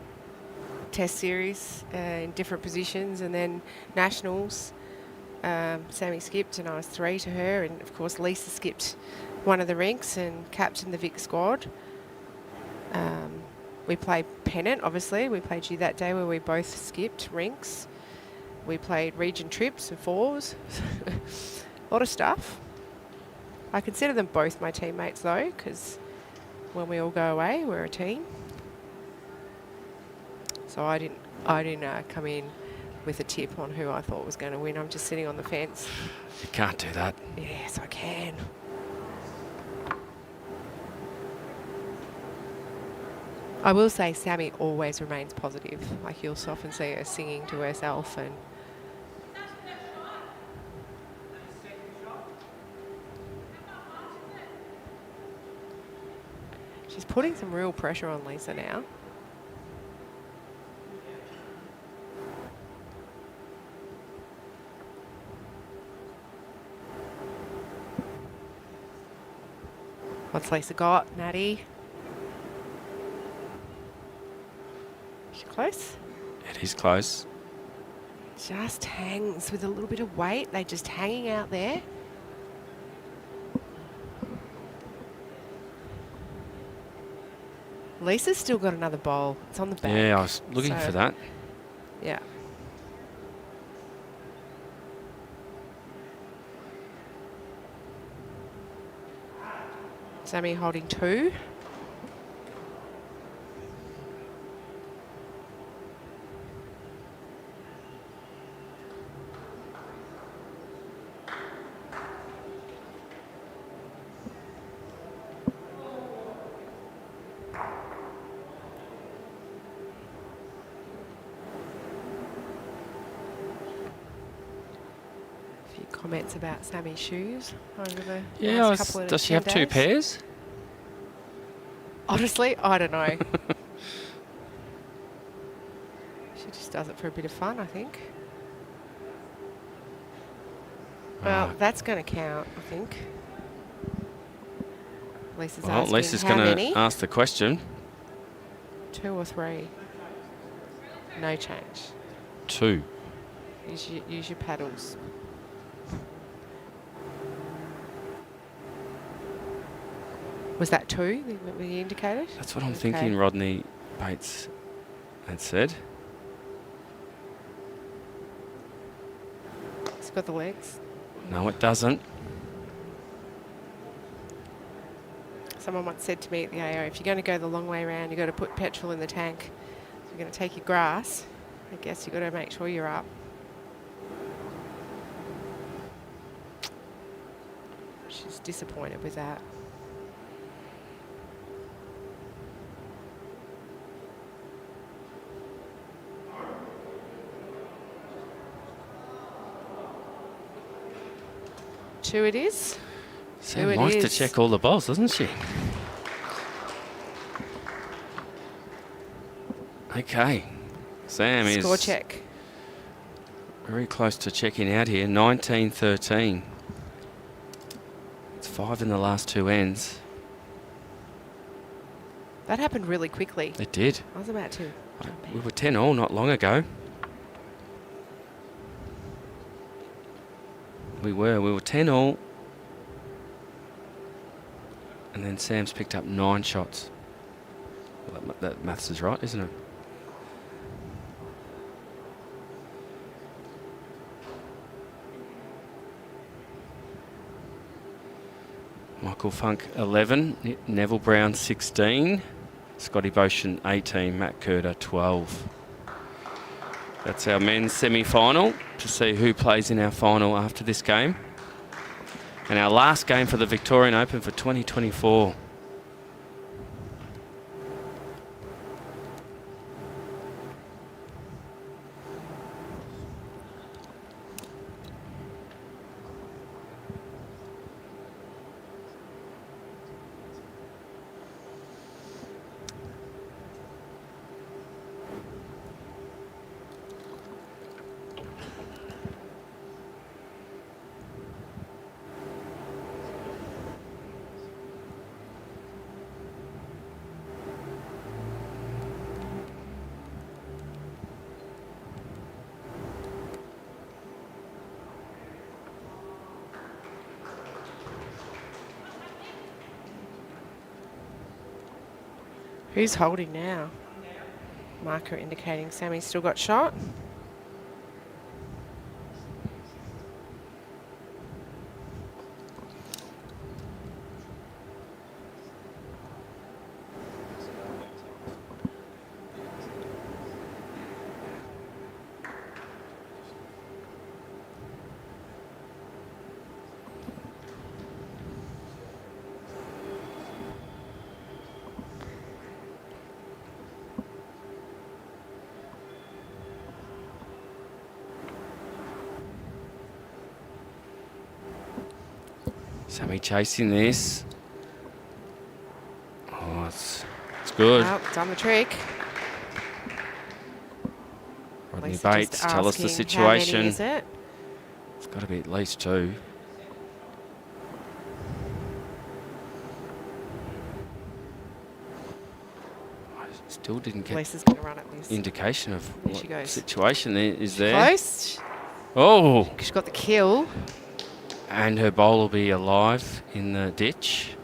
S4: test series in different positions, and then nationals. Sammy skipped and I was 3 to her, and of course Lisa skipped one of the rinks and captained the Vic squad. We played pennant, obviously. We played you that day where we both skipped rinks. We played region trips and 4s. A lot of stuff. I consider them both my teammates though, because when we all go away, we're a team. So I didn't come in with a tip on who I thought was going to win. I'm just sitting on the fence.
S5: You can't do that.
S4: Yes, I can. I will say Sammy always remains positive. Like you'll often see her singing to herself, and she's putting some real pressure on Lisa now. What's Lisa got, Maddie? Is she close?
S5: It is close.
S4: Just hangs with a little bit of weight. They're just hanging out there. Lisa's still got another bowl. It's on the back.
S5: Yeah, I was looking
S4: So,
S5: for that.
S4: Yeah. Sammy holding 2. Comments about Sammy's shoes over the last couple of
S5: does she have 2
S4: days.
S5: pairs?
S4: Honestly, I don't know. She just does it for a bit of fun, I think. Well, that's going to count, I think. Lisa's asking
S5: Lisa's
S4: how
S5: going
S4: many?
S5: to ask the question.
S4: 2 or 3? No change.
S5: 2.
S4: Use your paddles. Was that 2 that we indicated?
S5: That's what I'm
S4: Okay.
S5: thinking Rodney Bates had said.
S4: It's got the legs.
S5: No, it doesn't.
S4: Someone once said to me at the AO, if you're going to go the long way around, you've got to put petrol in the tank. If you're going to take your grass, I guess you've got to make sure you're up. She's disappointed with that. Two it is.
S5: Sam
S4: it
S5: likes to
S4: is.
S5: check all the balls, doesn't she? Okay. Sam
S4: Score
S5: is
S4: check.
S5: Very close to checking out here. 19-13. It's 5 in the last 2 ends.
S4: That happened really quickly.
S5: It did.
S4: I was about to.
S5: We were 10-all not long ago. We were 10-all. And then Sam's picked up 9 shots. Well, that maths is right, isn't it? Michael Funk 11, Neville Brown 16, Scotty Boshin 18, Matt Curter 12. That's our men's semi-final to see who plays in our final after this game. And our last game for the Victorian Open for 2024.
S4: Who's holding now? Marker indicating Sammy's still got shot.
S5: Sammy chasing this. Oh, it's good.
S4: Oh, done the trick.
S5: Rodney
S4: Lisa just
S5: Bates, tell us the
S4: asking how many
S5: situation.
S4: is it?
S5: It's got to be at least 2. I still didn't get
S4: Lisa's going to run at this.
S5: indication of
S4: There
S5: what
S4: she goes.
S5: situation there is there.
S4: Close.
S5: Oh,
S4: She's got the kill.
S5: and her bowl will be alive in the ditch.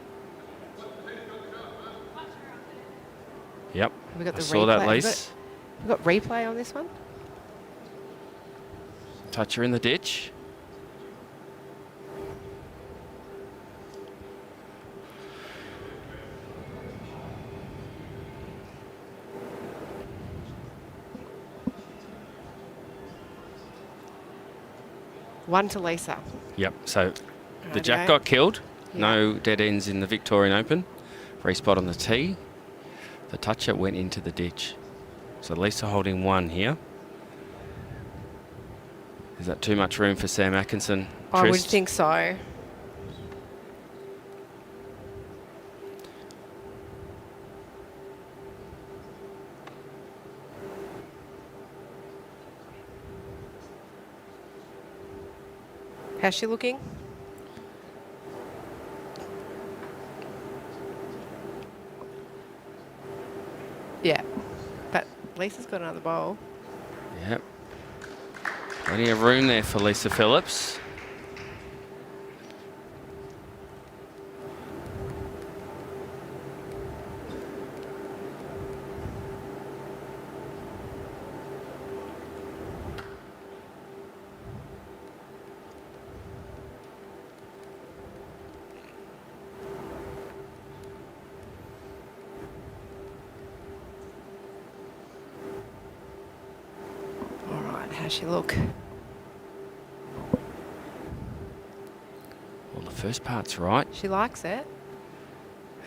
S5: Yep,
S4: We got
S5: I
S4: the
S5: saw that,
S4: replay.
S5: Lise.
S4: We've got replay on this one.
S5: Touch her in the ditch.
S4: One to Lisa.
S5: Yep, so the
S4: Rightio.
S5: jack got killed.
S4: Yeah.
S5: No dead ends in the Victorian Open. Respot on the tee. The toucher went into the ditch. So Lisa holding 1 here. Is that too much room for Sam Atkinson?
S4: I would
S5: Trist?
S4: think so. How's she looking? Yeah, but Lisa's got another bowl.
S5: Yep. Plenty of room there for Lisa Phillips.
S4: All right, how's she look?
S5: Well, the first part's right.
S4: She likes it.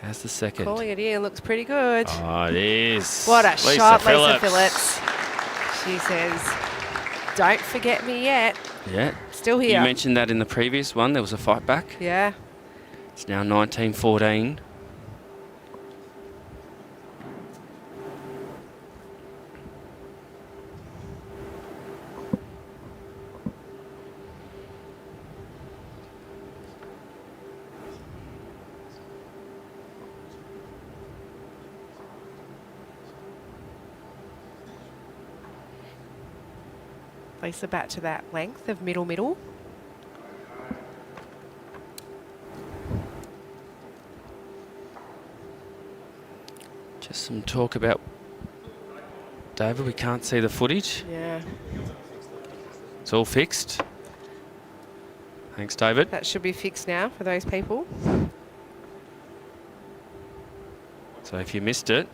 S5: How's the second?
S4: Calling it in, looks pretty good.
S5: Oh, it is.
S4: What a
S5: Lisa
S4: shot,
S5: Phillips.
S4: Lisa Phillips. She says, don't forget me yet.
S5: Yeah.
S4: Still here.
S5: You mentioned that in the previous one. There was a fight back.
S4: Yeah.
S5: It's now 19-14.
S4: Lisa back to that length of middle.
S5: Just some talk about David. We can't see the footage.
S4: Yeah.
S5: It's all fixed. Thanks, David.
S4: That should be fixed now for those people.
S5: So if you missed it,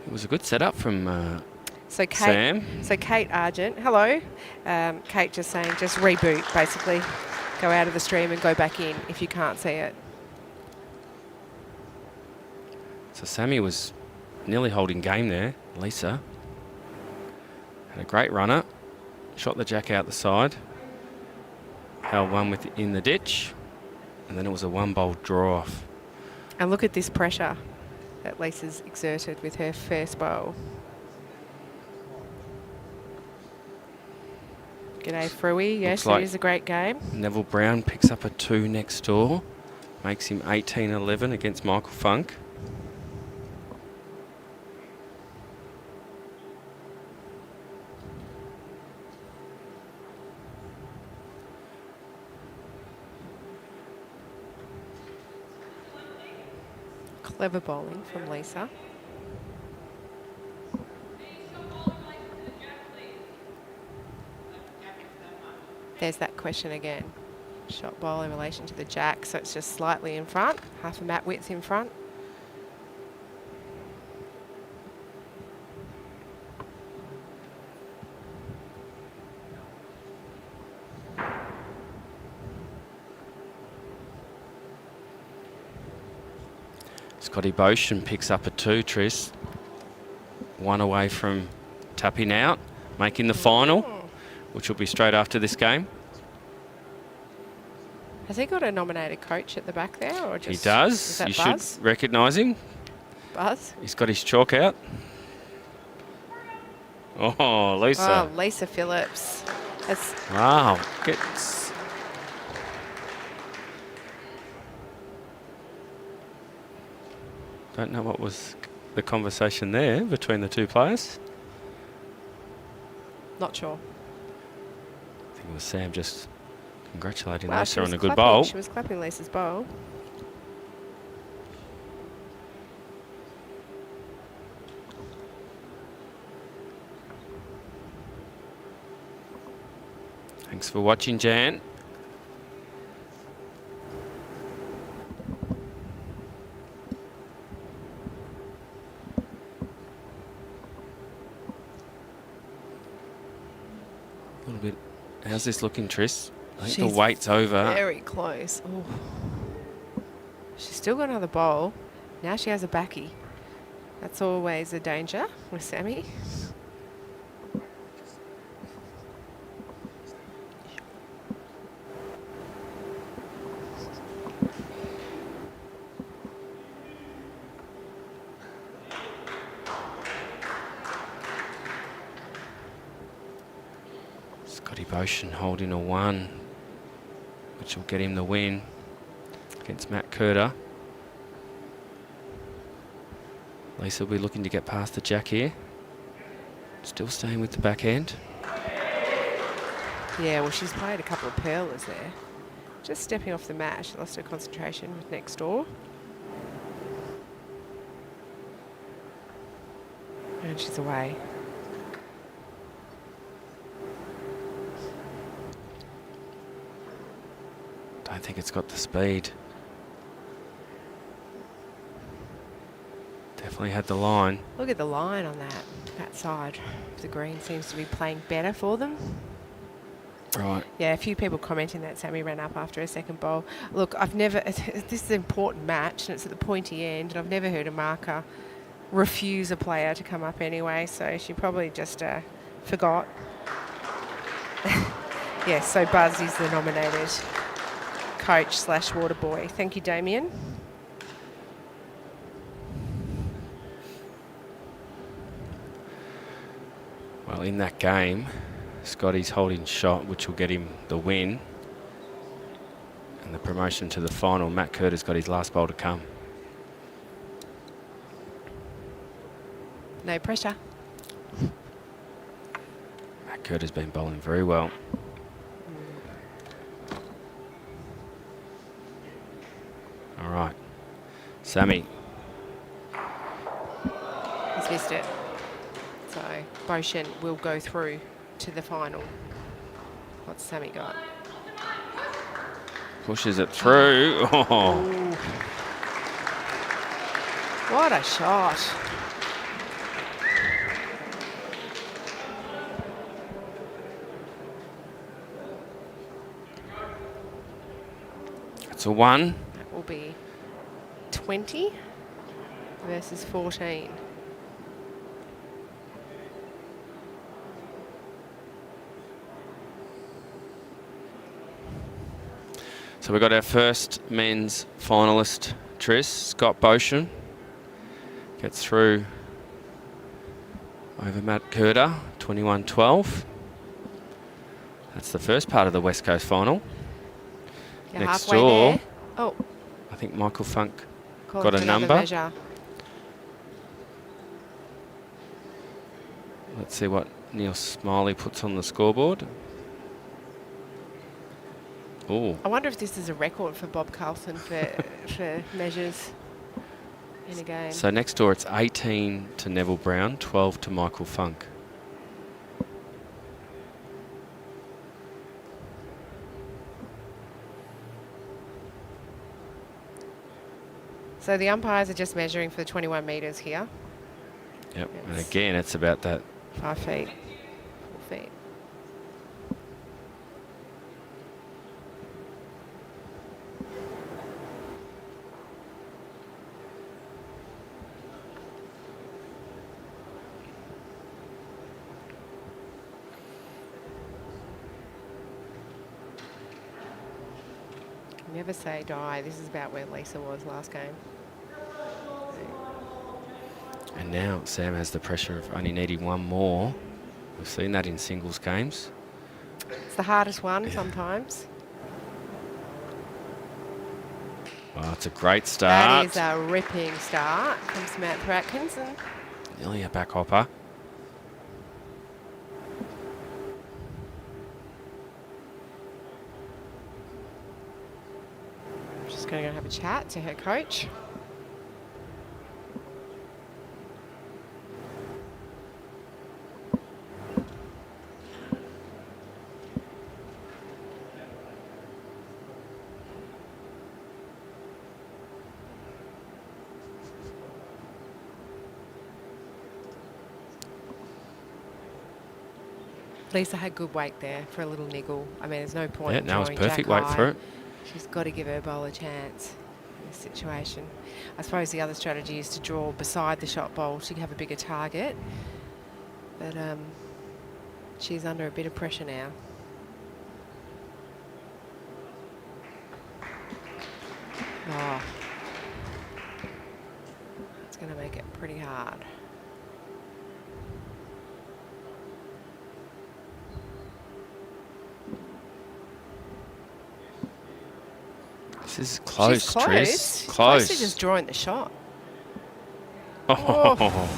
S5: it was a good setup from
S4: So Kate,
S5: Sam.
S4: So Kate Argent, hello. Kate just saying, just reboot, basically. Go out of the stream and go back in if you can't see it.
S5: So Sammy was nearly holding game there. Lisa had a great runner, shot the jack out the side, held one in the ditch, and then it was a one-bowl draw off.
S4: And look at this pressure that Lisa's exerted with her first bowl. G'day, Fruey. Yes,
S5: like
S4: it is a great game.
S5: Neville Brown picks up a 2 next door, makes him 18-11 against Michael Funk.
S4: Clever bowling from Lisa. There's that question again. Shot bowl in relation to the jack, so it's just slightly in front, half a mat width in front.
S5: Scotty Boshin picks up a 2, Tris. 1 away from tapping out, making the final, which will be straight after this game.
S4: Has he got a nominated coach at the back there? Or just,
S5: He does.
S4: Is that
S5: You
S4: Buzz?
S5: should recognise him.
S4: Buzz?
S5: He's got his chalk out. Oh, Lisa.
S4: Oh, Lisa Phillips. That's
S5: Wow. Don't know what was the conversation there between the two players.
S4: not sure.
S5: I think it was Sam just congratulating
S4: Wow,
S5: Lisa
S4: she was
S5: on a good
S4: clapping-
S5: bowl.
S4: She was clapping Lisa's bowl.
S5: Thanks for watching, Jan. A little bit. How's this looking, Tris? I think
S4: She's
S5: the weight's over.
S4: Very close. Ooh. She's still got another bowl. Now she has a backy. That's always a danger with Sammy.
S5: Scotty Boshin holding a 1, which will get him the win against Matt Curter. Lisa will be looking to get past the jack here. Still staying with the backhand.
S4: Yeah, well, she's played a couple of pearlers there. Just stepping off the mat, she lost her concentration with next door. And she's away.
S5: Don't think it's got the speed. Definitely had the line.
S4: Look at the line on that side. The green seems to be playing better for them.
S5: Right.
S4: Yeah, a few people commenting that Sammy ran up after a second bowl. Look, I've never, this is an important match and it's at the pointy end, and I've never heard a marker refuse a player to come up anyway, so she probably just forgot. Yes, so Buzz is the nominated coach / water boy. Thank you, Damien.
S5: Well, in that game, Scotty's holding shot, which will get him the win. And the promotion to the final. Matt Curter's got his last bowl to come.
S4: No pressure.
S5: Curta's been bowling very well. All right. Sammy.
S4: He's missed it. So Boshin will go through to the final. What's Sammy got?
S5: Pushes it through. Oh.
S4: Ooh. What a shot.
S5: It's a 1.
S4: That will be 20 versus 14.
S5: So we've got our first men's finalist, Tris, Scott Boshin. Gets through over Matt Curta, 21-12. That's the first part of the West Coast final.
S4: You're
S5: Next
S4: halfway
S5: door,
S4: there. Oh,
S5: I think Michael Funk
S4: called
S5: got a
S4: another
S5: number.
S4: measure.
S5: Let's see what Neil Smiley puts on the scoreboard. Oh,
S4: I wonder if this is a record for Bob Carlson for measures in a game.
S5: so next door it's 18 to Neville Brown, 12 to Michael Funk.
S4: So the umpires are just measuring for the 21 metres here.
S5: Yep, and
S4: Yes.
S5: again it's about that.
S4: 5 feet, 4 feet. Never say die. This is about where Lisa was last game.
S5: And now Sam has the pressure of only needing 1 more. We've seen that in singles games.
S4: It's the hardest one sometimes.
S5: Well, it's a great
S4: That
S5: start.
S4: is a ripping start from Samantha Atkinson.
S5: Nearly a back hopper.
S4: She's going to go have a chat to her coach. Lisa had good weight there for a little niggle. I mean, there's no point
S5: Yeah,
S4: in
S5: now it's
S4: throwing
S5: perfect
S4: Jack
S5: weight
S4: high.
S5: for it.
S4: She's got to give her bowl a chance in this situation. I suppose the other strategy is to draw beside the shot bowl to have a bigger target. But she's under a bit of pressure now. Oh. It's going to make it pretty hard.
S5: This is close,
S4: She's close.
S5: Tris.
S4: She's
S5: Close.
S4: to just drawing the shot.
S5: Oh.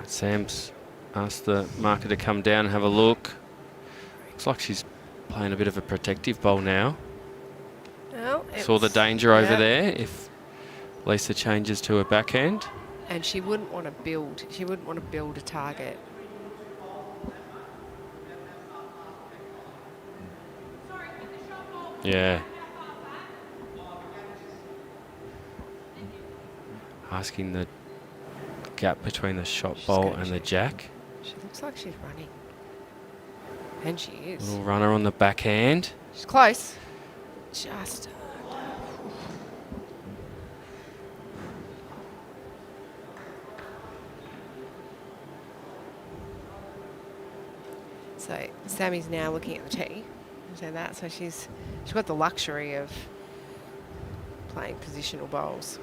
S5: Sam's asked the marker to come down and have a look. Looks like she's playing a bit of a protective bowl now.
S4: Well,
S5: Saw the
S4: it's-
S5: danger over
S4: yeah.
S5: there if Lisa changes to her backhand.
S4: And she wouldn't want to build. She wouldn't want to build a target.
S5: Yeah. Asking the gap between the shot
S4: She's
S5: bowl
S4: gonna
S5: and the
S4: shoot.
S5: jack.
S4: She looks like she's running. And she is.
S5: Little runner on the backhand.
S4: She's close. Just. So Sammy's now looking at the tee. So she's got the luxury of playing positional bowls.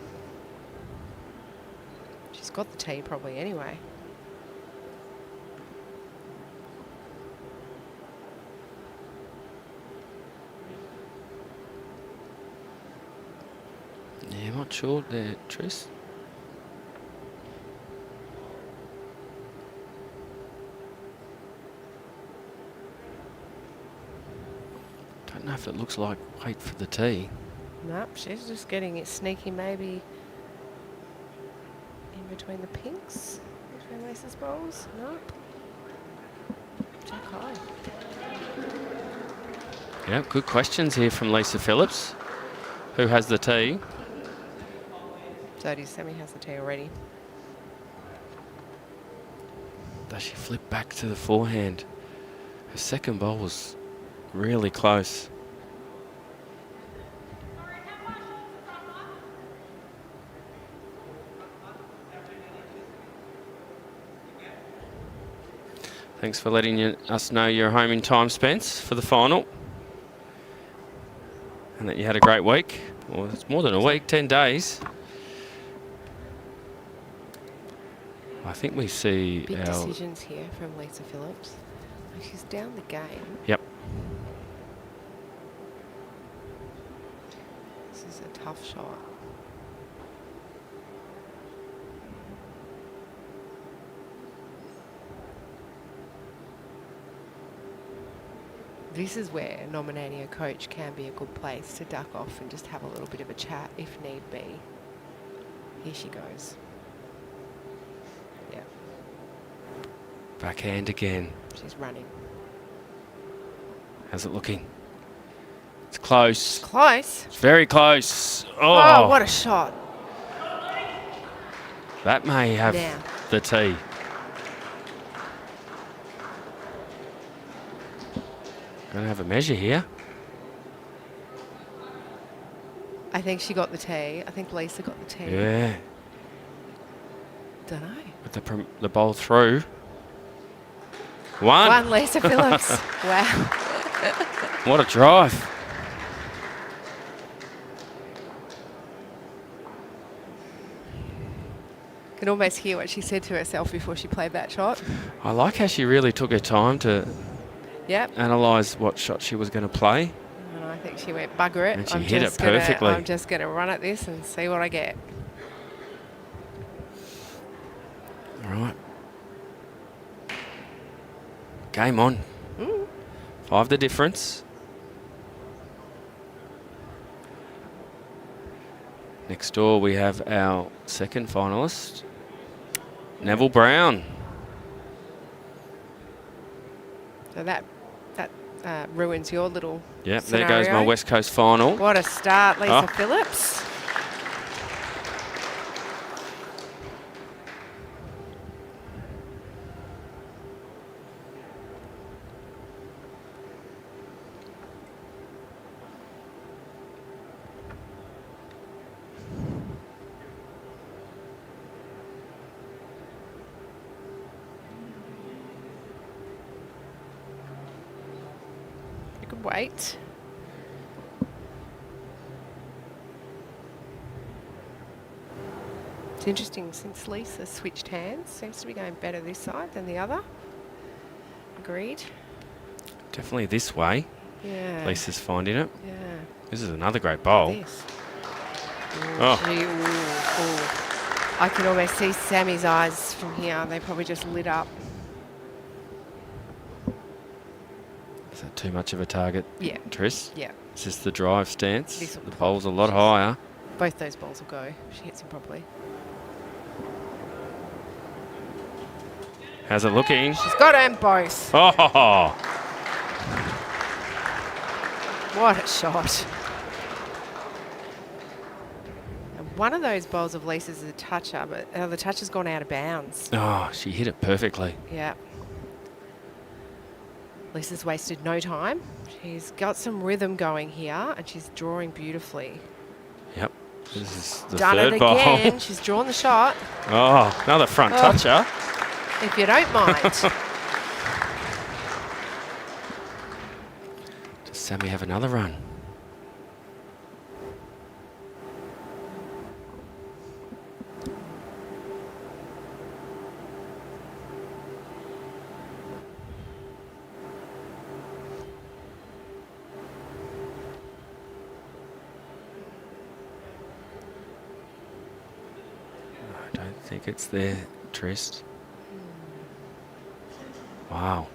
S4: She's got the tee probably anyway.
S5: Yeah, I'm not sure there, Tris. Don't know if it looks like wait for the tee.
S4: Nope, she's just getting it sneaky, maybe in between the pinks, between Lisa's bowls. Nope. Jack high.
S5: Yeah, good questions here from Lisa Phillips. Who has the tee?
S4: So it is, Sammy has the tee already.
S5: Does she flip back to the forehand? Her second bowl was really close. Thanks for letting us know you're home in time, Spence, for the final. And that you had a great week. Well, it's more than a week, 10 days. I think we see
S4: Big
S5: our...
S4: decisions here from Lisa Phillips. She's down the game.
S5: Yep.
S4: This is a tough shot. This is where nominating a coach can be a good place to duck off and just have a little bit of a chat if need be. Here she goes. Yeah,
S5: Backhand again.
S4: she's running.
S5: How's it looking? It's close.
S4: Close.
S5: It's very close.
S4: Oh, what a shot.
S5: That may have
S4: Now.
S5: the tee. Gonna have a measure here.
S4: I think she got the tee. I think Lisa got the tee.
S5: Yeah.
S4: Don't know.
S5: With the bowl through. One.
S4: Lisa Phillips. Wow.
S5: What a drive.
S4: Can almost hear what she said to herself before she played that shot.
S5: I like how she really took her time to
S4: Yep.
S5: analyse what shot she was going to play.
S4: And I think she went, bugger it.
S5: And she hit it perfectly.
S4: I'm just going to run at this and see what I get.
S5: All right. Game on. 5 the difference. Next door we have our second finalist, Neville Brown.
S4: So that ruins your little
S5: Yep,
S4: scenario.
S5: there goes my West Coast final.
S4: What a start, Lisa
S5: Oh.
S4: Phillips. You could wait. It's interesting, since Lisa switched hands, seems to be going better this side than the other. Agreed.
S5: Definitely this way.
S4: Yeah.
S5: Lisa's finding it.
S4: Yeah.
S5: This is another great bowl.
S4: This.
S5: Oh.
S4: I can almost see Sammy's eyes from here. They probably just lit up.
S5: Is that too much of a target,
S4: Yeah.
S5: Tris?
S4: Yeah.
S5: Is this the drive stance?
S4: This will
S5: The
S4: pop.
S5: bowl's a lot higher.
S4: Both those balls will go if she hits him properly.
S5: How's it looking?
S4: She's got them both.
S5: Oh,
S4: What a shot. And one of those bowls of Lisa's is a toucher, but the toucher's gone out of bounds.
S5: Oh, she hit it perfectly.
S4: Yeah. Lisa's wasted no time. She's got some rhythm going here, and she's drawing beautifully.
S5: Yep. This is the
S4: Done
S5: third
S4: it
S5: bowl.
S4: again. She's drawn the shot.
S5: Oh, another front toucher.
S4: If you don't mind.
S5: Does Sammy have another run? I don't think it's there, Trist. Wow.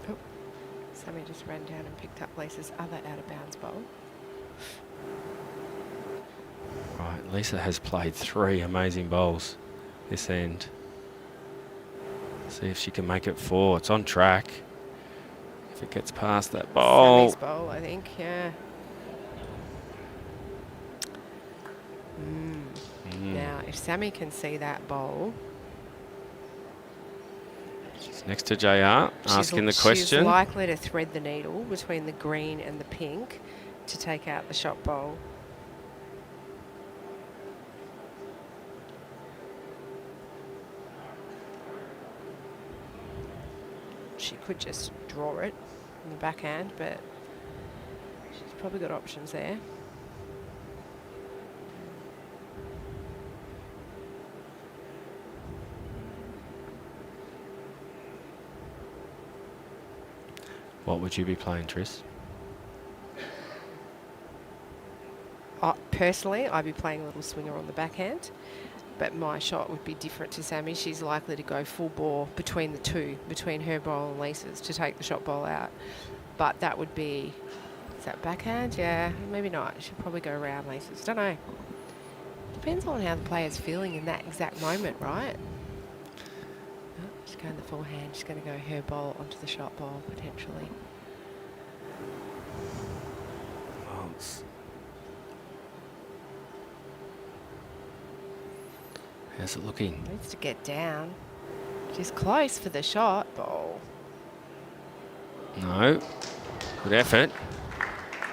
S4: Oh, Sammy just ran down and picked up Lisa's other out-of-bounds bowl.
S5: Right, Lisa has played 3 amazing bowls this end. See if she can make it 4. It's on track. If it gets past that bowl.
S4: Sammy's bowl, I think, yeah. Now, if Sammy can see that bowl...
S5: She's next to JR, asking the question.
S4: She's likely to thread the needle between the green and the pink to take out the shot bowl. She could just draw it in the backhand, but she's probably got options there.
S5: What would you be playing, Tris?
S4: Personally, I'd be playing a little swinger on the backhand, but my shot would be different to Sammy. She's likely to go full bore between the two, between her bowl and Lisa's, to take the shot bowl out. But that would be, is that backhand? Yeah, maybe not. She'll probably go around Lisa's. Don't know. Depends on how the player's feeling in that exact moment, right? Oh, she's going the forehand. She's going to go her bowl onto the shot bowl, potentially.
S5: Well, how's it looking?
S4: Needs to get down. She's close for the shot bowl.
S5: No. Good effort.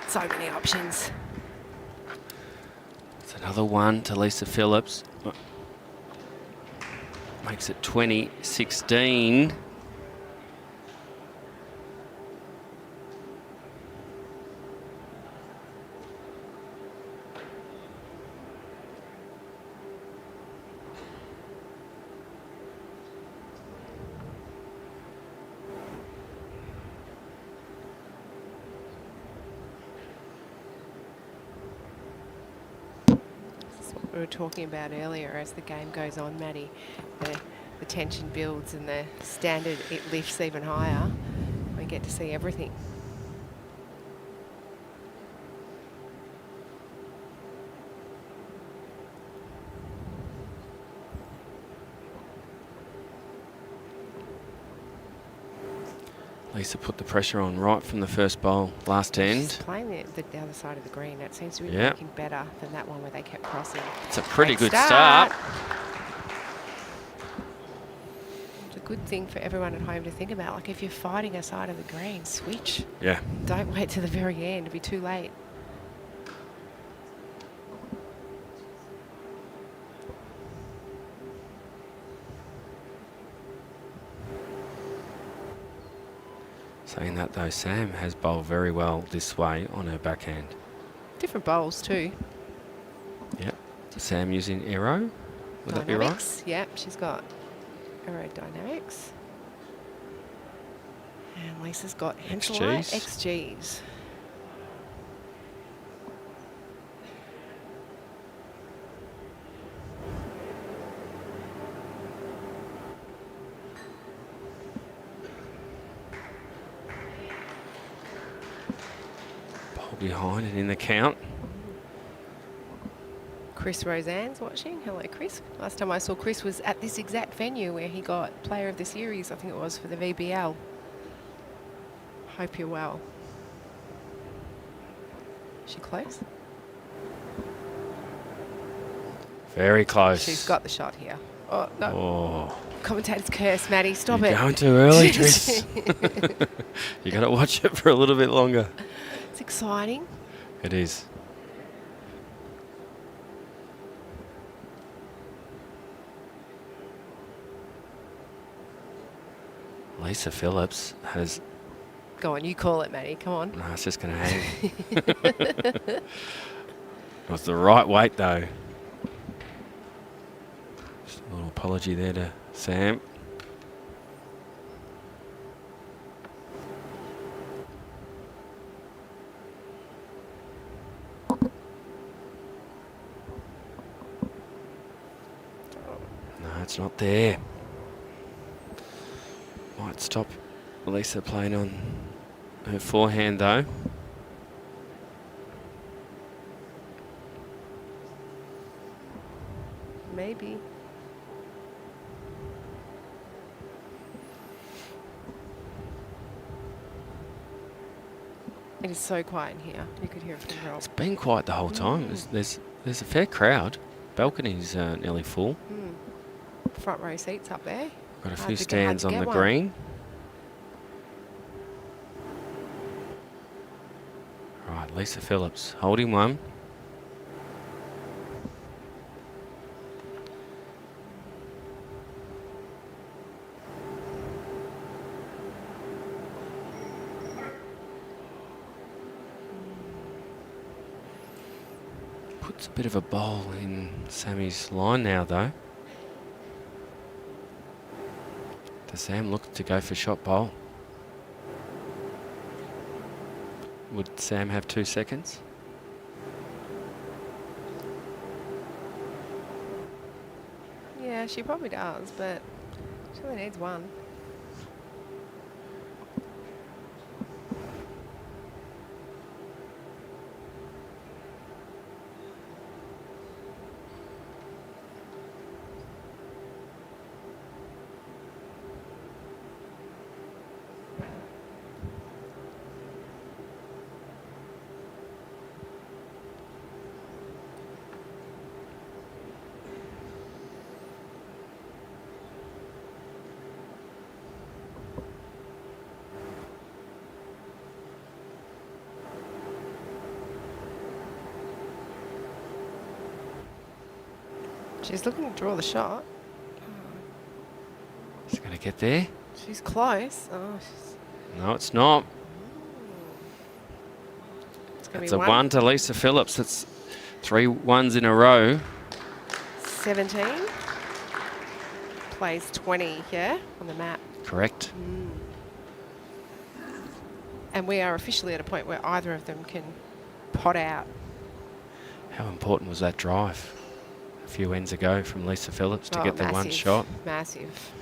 S4: So many options.
S5: It's another one to Lisa Phillips. Makes it 20-16.
S4: We were talking about earlier, as the game goes on, Maddie, the tension builds and the standard, it lifts even higher. We get to see everything.
S5: Lisa put the pressure on right from the first bowl, last end.
S4: She's playing the other side of the green. That seems to be
S5: Yep.
S4: working better than that one where they kept crossing.
S5: It's a pretty
S4: Great
S5: good start.
S4: It's a good thing for everyone at home to think about. Like, if you're fighting a side of the green, switch.
S5: Yeah.
S4: Don't wait to the very end. It'll be too late.
S5: Saying that though, Sam has bowled very well this way on her backhand.
S4: Different bowls too.
S5: Yep. Sam using aero. Would that be right?
S4: Dynamics. Yep, she's got aerodynamics. And Lisa's got Henselite XGs.
S5: Bowl behind and in the count.
S4: Chris Roseanne's watching. Hello, Chris. Last time I saw Chris was at this exact venue where he got Player of the Series, I think it was, for the VBL. Hope you're well. She close?
S5: Very close.
S4: She's got the shot here. Oh, no.
S5: Oh,
S4: Commentator's curse, Maddie. Stop
S5: you're
S4: it.
S5: going too early, Tris. You got to watch it for a little bit longer.
S4: It's exciting.
S5: It is. Lisa Phillips has...
S4: Go on, you call it, Maddie. Come on.
S5: No, it's just going to hang. It was the right weight, though. Just a little apology there to Sam. No, it's not there. Might stop Lisa playing on her forehand, though.
S4: Maybe. It is so quiet in here. You could hear it from Rob.
S5: It's been quiet the whole time. There's a fair crowd. Balcony's nearly full.
S4: Front row seats up there.
S5: Got a
S4: Hard
S5: few
S4: to
S5: stands on
S4: get
S5: the
S4: one.
S5: green. Right, Lisa Phillips holding one. Puts a bit of a bowl in Sammy's line now, though. Does Sam look to go for shot bowl? Would Sam have 2 seconds?
S4: Yeah, she probably does, but she only needs one. She's looking to draw the shot.
S5: Is it going to get there?
S4: She's close. Oh, she's,
S5: No, it's not.
S4: it's going
S5: It's
S4: to
S5: a
S4: be
S5: one to Lisa Phillips. That's 3 ones in a row.
S4: 17. Plays 20 here on the map.
S5: Correct.
S4: And we are officially at a point where either of them can pot out.
S5: How important was that drive a few ends ago from Lisa Phillips to
S4: Oh,
S5: get the one
S4: massive,
S5: shot?
S4: Massive.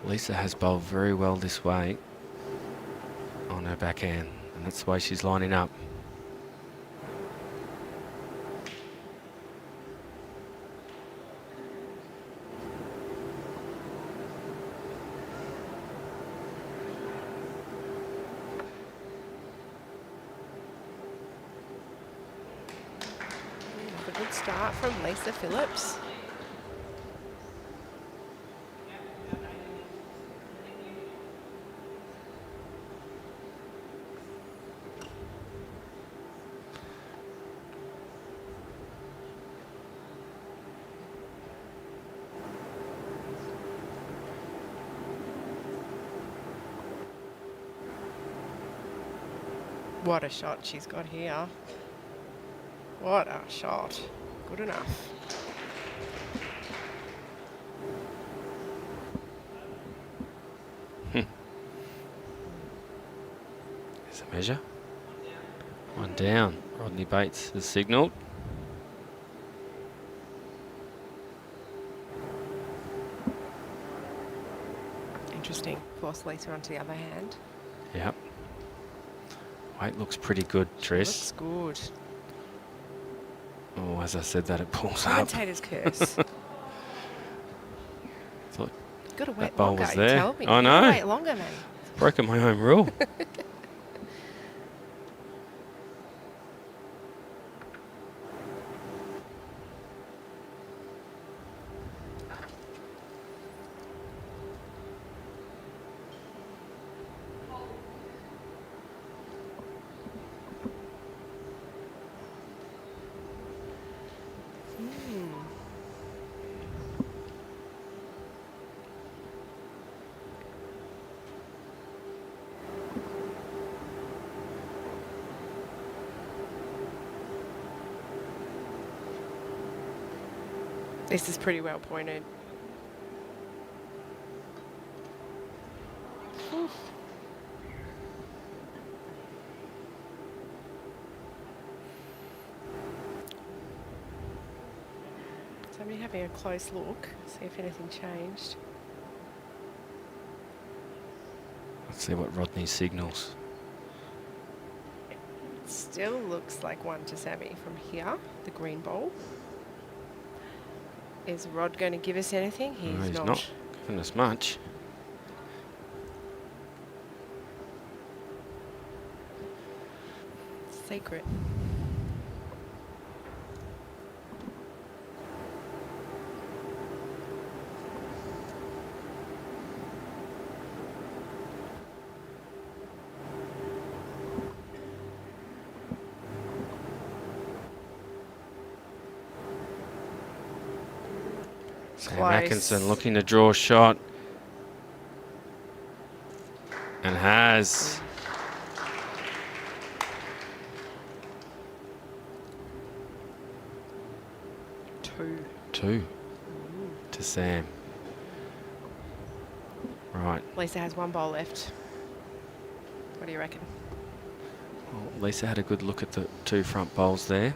S5: Lisa has bowled very well this way on her backhand, and that's the way she's lining up.
S4: A good start from Lisa Phillips. What a shot she's got here. What a shot. Good enough.
S5: There's a measure. One down. Rodney Bates has signalled.
S4: Interesting. Force Lisa onto the other hand.
S5: Yep. Weight looks pretty good, Trish.
S4: Looks good.
S5: Oh, as I said that, it pulls up.
S4: Commentator's curse.
S5: Thought
S4: Got to wait
S5: bowl
S4: longer.
S5: was
S4: You
S5: there.
S4: told me.
S5: I
S4: You
S5: know.
S4: gotta wait longer, mate.
S5: broken my own rule.
S4: This is pretty well pointed. So I'm having a close look, see if anything changed.
S5: Let's see what Rodney signals.
S4: Still looks like one to Sammy from here, the green bowl. Is Rod going to give us anything?
S5: No, he's not giving us much.
S4: Secret.
S5: Sam
S4: Close.
S5: Atkinson looking to draw a shot. And has. Two to Sam. Right.
S4: Lisa has one bowl left. What do you reckon?
S5: Well, Lisa had a good look at the two front bowls there.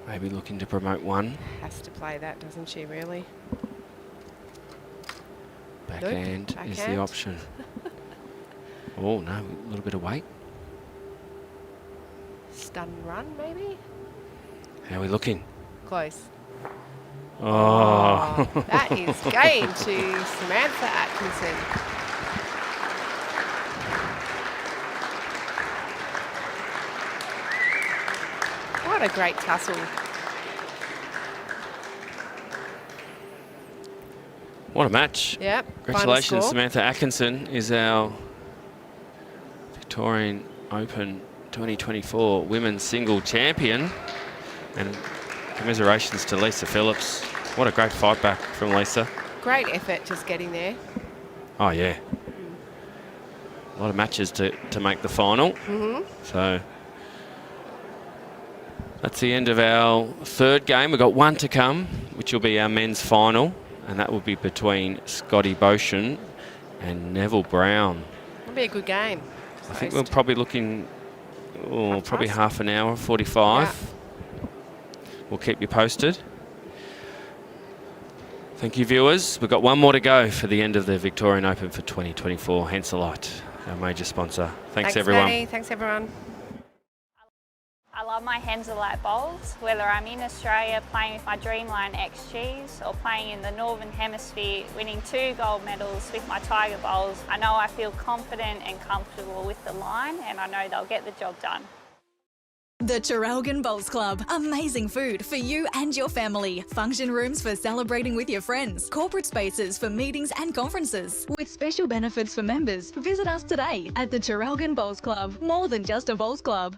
S5: Maybe looking to promote one.
S4: Has to play that, doesn't she, really?
S5: Backhand is the
S4: Backhand.
S5: option. Oh, no, a little bit of weight.
S4: Stun run, maybe?
S5: How are we looking?
S4: Close.
S5: Oh.
S4: That is game to Samantha Atkinson. What a great tussle.
S5: What a match.
S4: Yep.
S5: Congratulations,
S4: final score.
S5: Samantha Atkinson is our Victorian Open 2024 Women's Single Champion. And commiserations to Lisa Phillips. What a great fight back from Lisa.
S4: Great effort just getting there.
S5: Oh, yeah. A lot of matches to make the final. So that's the end of our third game. We've got one to come, which will be our men's final. And that will be between Scotty Boshin and Neville Brown.
S4: It'll be a good game.
S5: I think we're probably looking, probably half an hour, 45. We'll keep you posted. Thank you, viewers. We've got one more to go for the end of the Victorian Open for 2024. Henselite, our major sponsor. Thanks everyone.
S4: Maddie. Thanks, everyone.
S1: I love my Henselite bowls, whether I'm in Australia playing with my Dreamline XGs or playing in the Northern Hemisphere, winning 2 gold medals with my Tiger bowls. I know I feel confident and comfortable with the line, and I know they'll get the job done.
S2: The Traralgon Bowls Club. Amazing food for you and your family. Function rooms for celebrating with your friends. Corporate spaces for meetings and conferences. With special benefits for members. Visit us today at the Traralgon Bowls Club. More than just a bowls club.